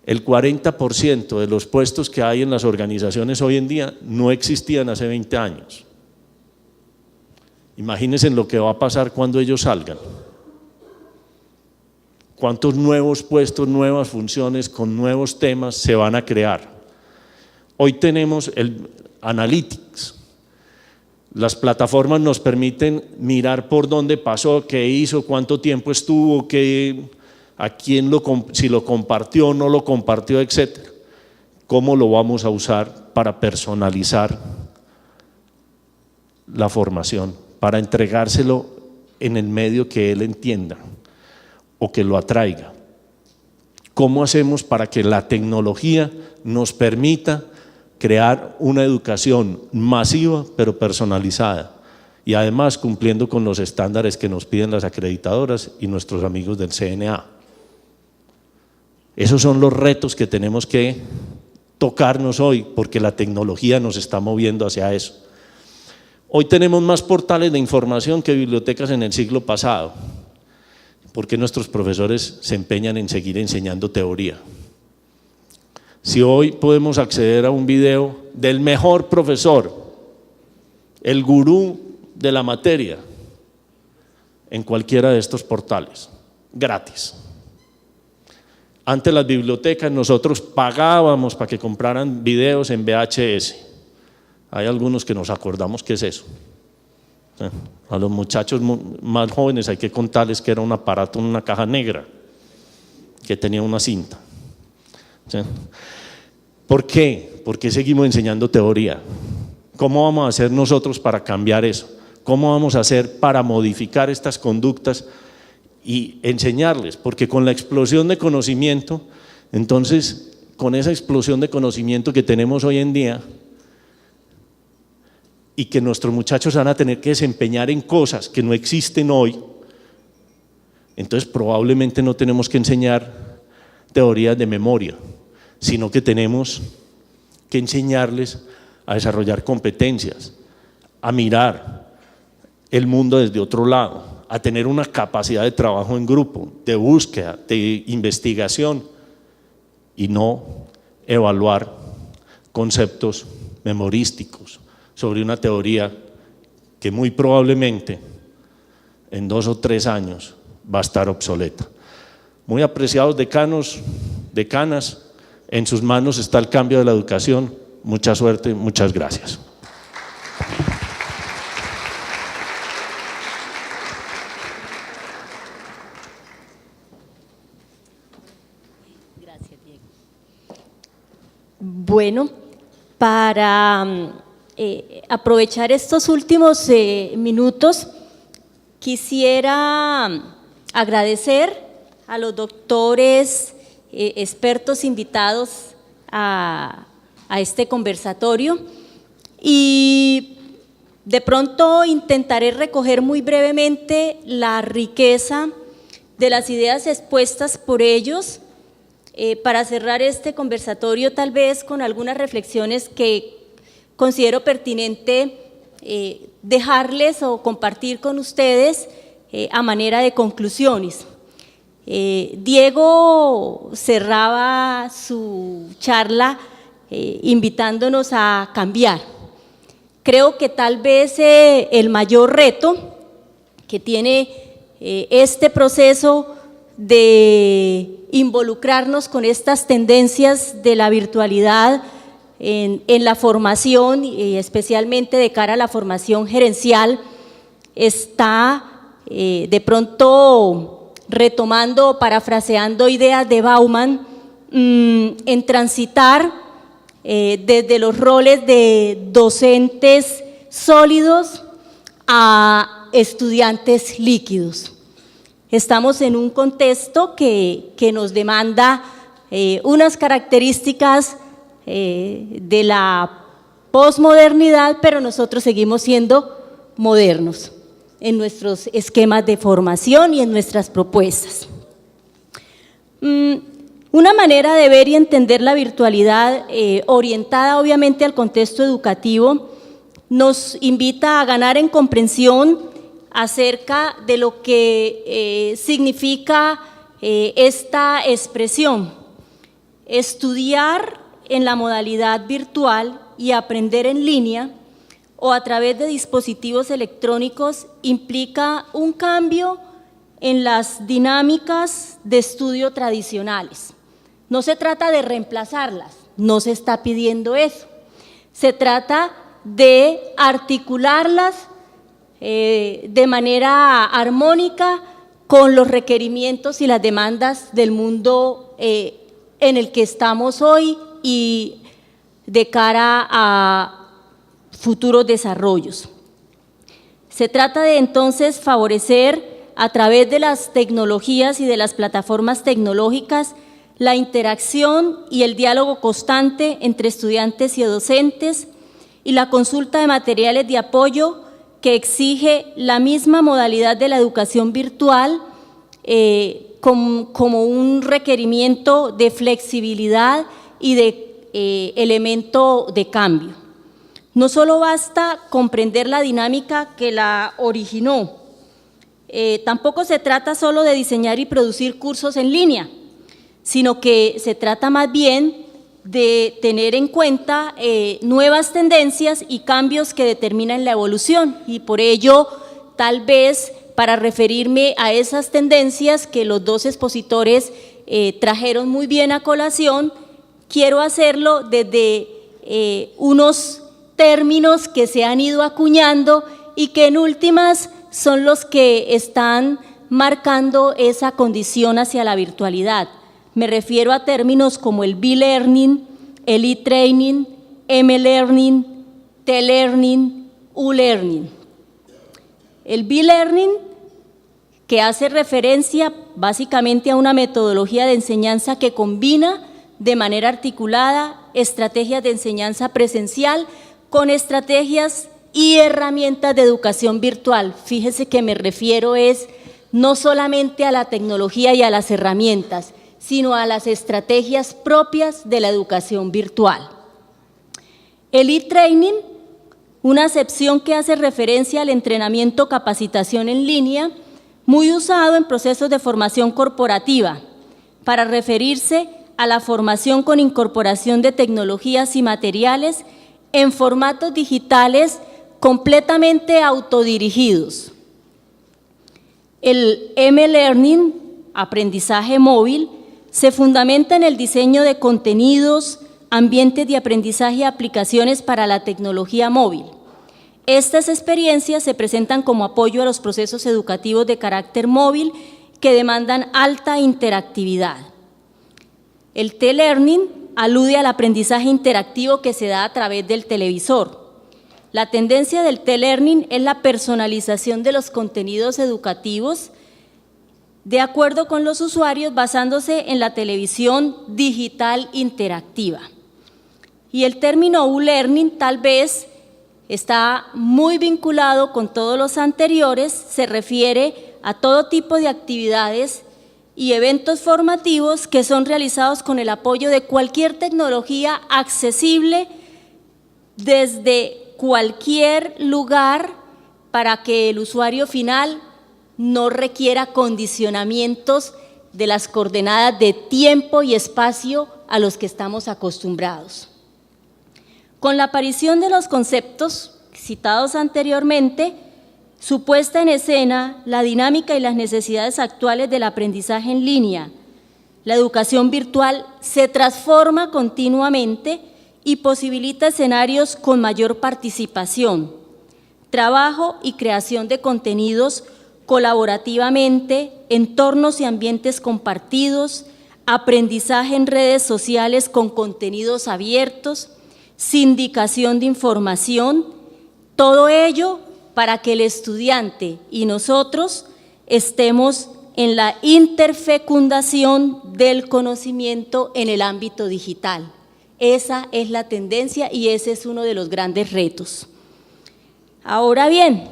Speaker 4: El 40% de los puestos que hay en las organizaciones hoy en día no existían hace 20 años. Imagínense lo que va a pasar cuando ellos salgan. ¿Cuántos nuevos puestos, nuevas funciones con nuevos temas se van a crear? Hoy tenemos el Analytics. Las plataformas nos permiten mirar por dónde pasó, qué hizo, cuánto tiempo estuvo, a quién si lo compartió o no lo compartió, etc. ¿Cómo lo vamos a usar para personalizar la formación, para entregárselo en el medio que él entienda o que lo atraiga? ¿Cómo hacemos para que la tecnología nos permita crear una educación masiva pero personalizada y además cumpliendo con los estándares que nos piden las acreditadoras y nuestros amigos del CNA? Esos son los retos que tenemos que tocarnos hoy porque la tecnología nos está moviendo hacia eso. Hoy tenemos más portales de información que bibliotecas en el siglo pasado, porque nuestros profesores se empeñan en seguir enseñando teoría. Si hoy podemos acceder a un video del mejor profesor, el gurú de la materia, en cualquiera de estos portales, gratis. Antes las bibliotecas nosotros pagábamos para que compraran videos en VHS. Hay algunos que nos acordamos qué es eso. A los muchachos más jóvenes hay que contarles que era un aparato en una caja negra que tenía una cinta. ¿Por qué? Porque seguimos enseñando teoría. ¿Cómo vamos a hacer nosotros para cambiar eso? ¿Cómo vamos a hacer para modificar estas conductas y enseñarles? Porque con la explosión de conocimiento, entonces, con esa explosión de conocimiento que tenemos hoy en día y que nuestros muchachos van a tener que desempeñar en cosas que no existen hoy, entonces probablemente no tenemos que enseñar teorías de memoria, sino que tenemos que enseñarles a desarrollar competencias, a mirar el mundo desde otro lado, a tener una capacidad de trabajo en grupo, de búsqueda, de investigación y no evaluar conceptos memorísticos sobre una teoría que muy probablemente en 2 o 3 años va a estar obsoleta. Muy apreciados decanos, decanas, en sus manos está el cambio de la educación. Mucha suerte, muchas gracias.
Speaker 2: Gracias, Diego. Bueno, para aprovechar estos últimos minutos, quisiera agradecer a los doctores expertos invitados a este conversatorio y de pronto intentaré recoger muy brevemente la riqueza de las ideas expuestas por ellos para cerrar este conversatorio tal vez con algunas reflexiones que considero pertinente dejarles o compartir con ustedes a manera de conclusiones. Diego cerraba su charla invitándonos a cambiar. Creo que tal vez el mayor reto que tiene este proceso de involucrarnos con estas tendencias de la virtualidad en la formación y especialmente de cara a la formación gerencial está de pronto retomando o parafraseando ideas de Bauman en transitar desde los roles de docentes sólidos a estudiantes líquidos. Estamos en un contexto que nos demanda unas características de la posmodernidad, pero nosotros seguimos siendo modernos en nuestros esquemas de formación y en nuestras propuestas. Una manera de ver y entender la virtualidad orientada obviamente al contexto educativo nos invita a ganar en comprensión acerca de lo que significa esta expresión. Estudiar en la modalidad virtual y aprender en línea o a través de dispositivos electrónicos implica un cambio en las dinámicas de estudio tradicionales. No se trata de reemplazarlas, no se está pidiendo eso. Se trata de articularlas de manera armónica con los requerimientos y las demandas del mundo en el que estamos hoy y de cara a futuros desarrollos. Se trata de entonces favorecer a través de las tecnologías y de las plataformas tecnológicas la interacción y el diálogo constante entre estudiantes y docentes y la consulta de materiales de apoyo que exige la misma modalidad de la educación virtual como un requerimiento de flexibilidad y de elemento de cambio. No solo basta comprender la dinámica que la originó, tampoco se trata solo de diseñar y producir cursos en línea, sino que se trata más bien de tener en cuenta nuevas tendencias y cambios que determinan la evolución y por ello tal vez para referirme a esas tendencias que los dos expositores trajeron muy bien a colación, quiero hacerlo desde unos términos que se han ido acuñando y que en últimas son los que están marcando esa condición hacia la virtualidad. Me refiero a términos como el B-Learning, el e-Training, M-Learning, T-Learning, U-Learning. El B-Learning, que hace referencia básicamente a una metodología de enseñanza que combina de manera articulada estrategias de enseñanza presencial con estrategias y herramientas de educación virtual. Fíjese que me refiero no solamente a la tecnología y a las herramientas, sino a las estrategias propias de la educación virtual. El e-Training, una acepción que hace referencia al entrenamiento capacitación en línea, muy usado en procesos de formación corporativa, para referirse a la formación con incorporación de tecnologías y materiales en formatos digitales completamente autodirigidos. El M-Learning, aprendizaje móvil, se fundamenta en el diseño de contenidos, ambientes de aprendizaje y aplicaciones para la tecnología móvil. Estas experiencias se presentan como apoyo a los procesos educativos de carácter móvil que demandan alta interactividad. El T-Learning alude al aprendizaje interactivo que se da a través del televisor. La tendencia del T-Learning es la personalización de los contenidos educativos de acuerdo con los usuarios, basándose en la televisión digital interactiva. Y el término U-Learning tal vez está muy vinculado con todos los anteriores, se refiere a todo tipo de actividades y eventos formativos que son realizados con el apoyo de cualquier tecnología accesible desde cualquier lugar para que el usuario final no requiera condicionamientos de las coordenadas de tiempo y espacio a los que estamos acostumbrados. Con la aparición de los conceptos citados anteriormente, su puesta en escena, la dinámica y las necesidades actuales del aprendizaje en línea, la educación virtual se transforma continuamente y posibilita escenarios con mayor participación, trabajo y creación de contenidos colaborativamente, entornos y ambientes compartidos, aprendizaje en redes sociales con contenidos abiertos, sindicación de información, todo ello para que el estudiante y nosotros estemos en la interfecundación del conocimiento en el ámbito digital. Esa es la tendencia y ese es uno de los grandes retos. Ahora bien,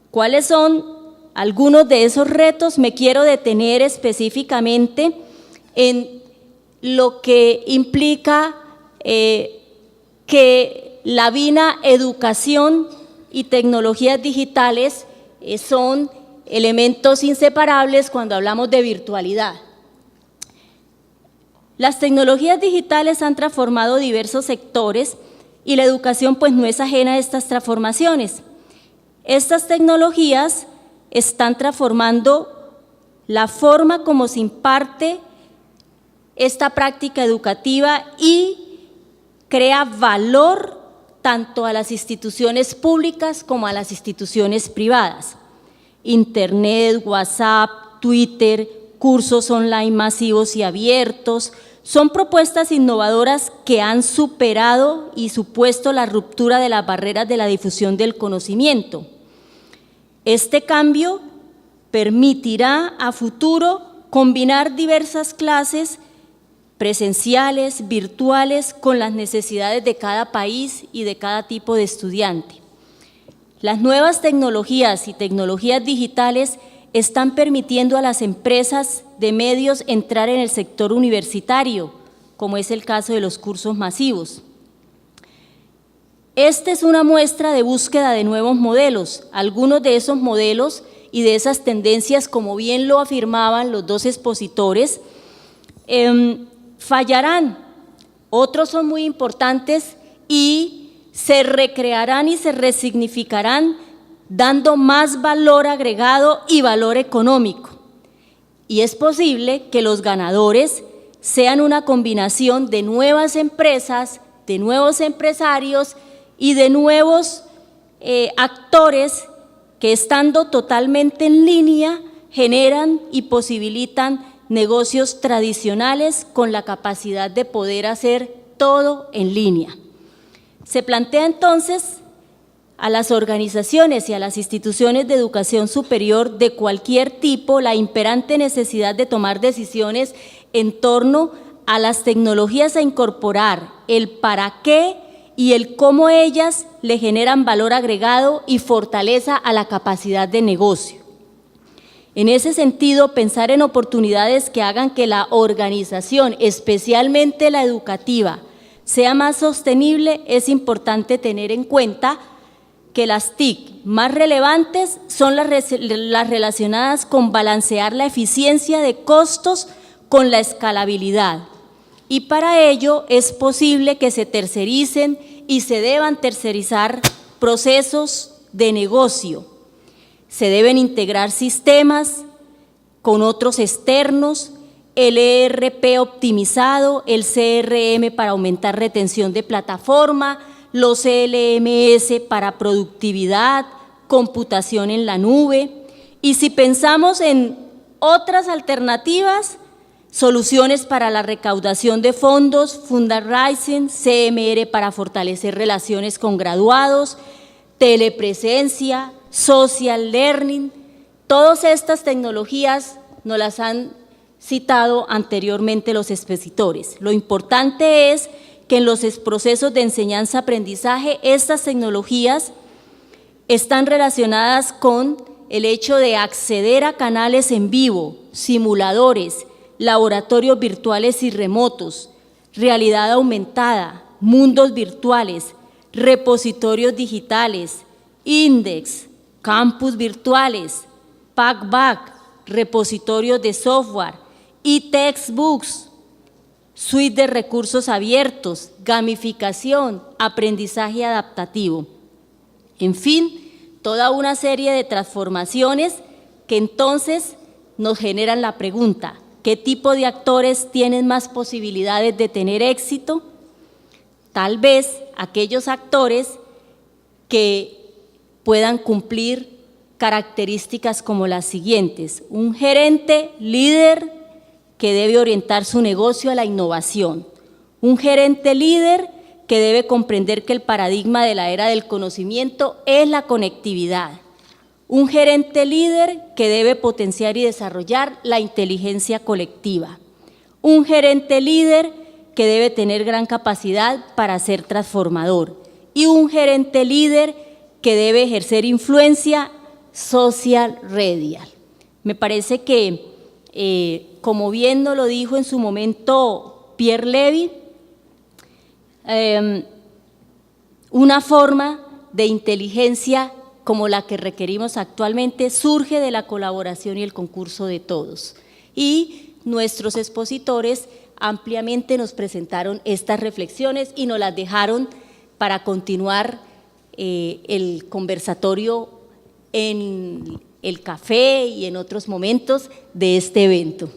Speaker 2: ¿cuáles son algunos de esos retos? Me quiero detener específicamente en lo que implica que la BINA Educación y Tecnologías Digitales son elementos inseparables cuando hablamos de virtualidad. Las tecnologías digitales han transformado diversos sectores y la educación pues no es ajena a estas transformaciones. Estas tecnologías están transformando la forma como se imparte esta práctica educativa y crea valor tanto a las instituciones públicas como a las instituciones privadas. Internet, WhatsApp, Twitter, cursos online masivos y abiertos, son propuestas innovadoras que han superado y supuesto la ruptura de las barreras de la difusión del conocimiento. Este cambio permitirá a futuro combinar diversas clases presenciales, virtuales, con las necesidades de cada país y de cada tipo de estudiante. Las nuevas tecnologías y tecnologías digitales están permitiendo a las empresas de medios entrar en el sector universitario, como es el caso de los cursos masivos. Esta es una muestra de búsqueda de nuevos modelos. Algunos de esos modelos y de esas tendencias, como bien lo afirmaban los dos expositores, fallarán, otros son muy importantes y se recrearán y se resignificarán dando más valor agregado y valor económico. Y es posible que los ganadores sean una combinación de nuevas empresas, de nuevos empresarios y de nuevos actores que estando totalmente en línea generan y posibilitan negocios tradicionales con la capacidad de poder hacer todo en línea. Se plantea entonces a las organizaciones y a las instituciones de educación superior de cualquier tipo la imperante necesidad de tomar decisiones en torno a las tecnologías a incorporar, el para qué y el cómo ellas le generan valor agregado y fortaleza a la capacidad de negocio. En ese sentido, pensar en oportunidades que hagan que la organización, especialmente la educativa, sea más sostenible, es importante tener en cuenta que las TIC más relevantes son las relacionadas con balancear la eficiencia de costos con la escalabilidad. Y para ello es posible que se tercericen y se deban tercerizar procesos de negocio. Se deben integrar sistemas con otros externos, el ERP optimizado, el CRM para aumentar retención de plataforma, los LMS para productividad, computación en la nube. Y si pensamos en otras alternativas, soluciones para la recaudación de fondos, fundraising, CMR para fortalecer relaciones con graduados, telepresencia, social learning, todas estas tecnologías nos las han citado anteriormente los expositores. Lo importante es que en los procesos de enseñanza-aprendizaje estas tecnologías están relacionadas con el hecho de acceder a canales en vivo, simuladores, laboratorios virtuales y remotos, realidad aumentada, mundos virtuales, repositorios digitales, index, campus virtuales, packback, repositorios de software, e-textbooks, suite de recursos abiertos, gamificación, aprendizaje adaptativo. En fin, toda una serie de transformaciones que entonces nos generan la pregunta: ¿qué tipo de actores tienen más posibilidades de tener éxito? Tal vez aquellos actores que puedan cumplir características como las siguientes: un gerente líder que debe orientar su negocio a la innovación, un gerente líder que debe comprender que el paradigma de la era del conocimiento es la conectividad, un gerente líder que debe potenciar y desarrollar la inteligencia colectiva, un gerente líder que debe tener gran capacidad para ser transformador y un gerente líder que debe ejercer influencia social radial. Me parece que, como bien nos lo dijo en su momento Pierre Levy, una forma de inteligencia como la que requerimos actualmente surge de la colaboración y el concurso de todos. Y nuestros expositores ampliamente nos presentaron estas reflexiones y nos las dejaron para continuar el conversatorio en el café y en otros momentos de este evento.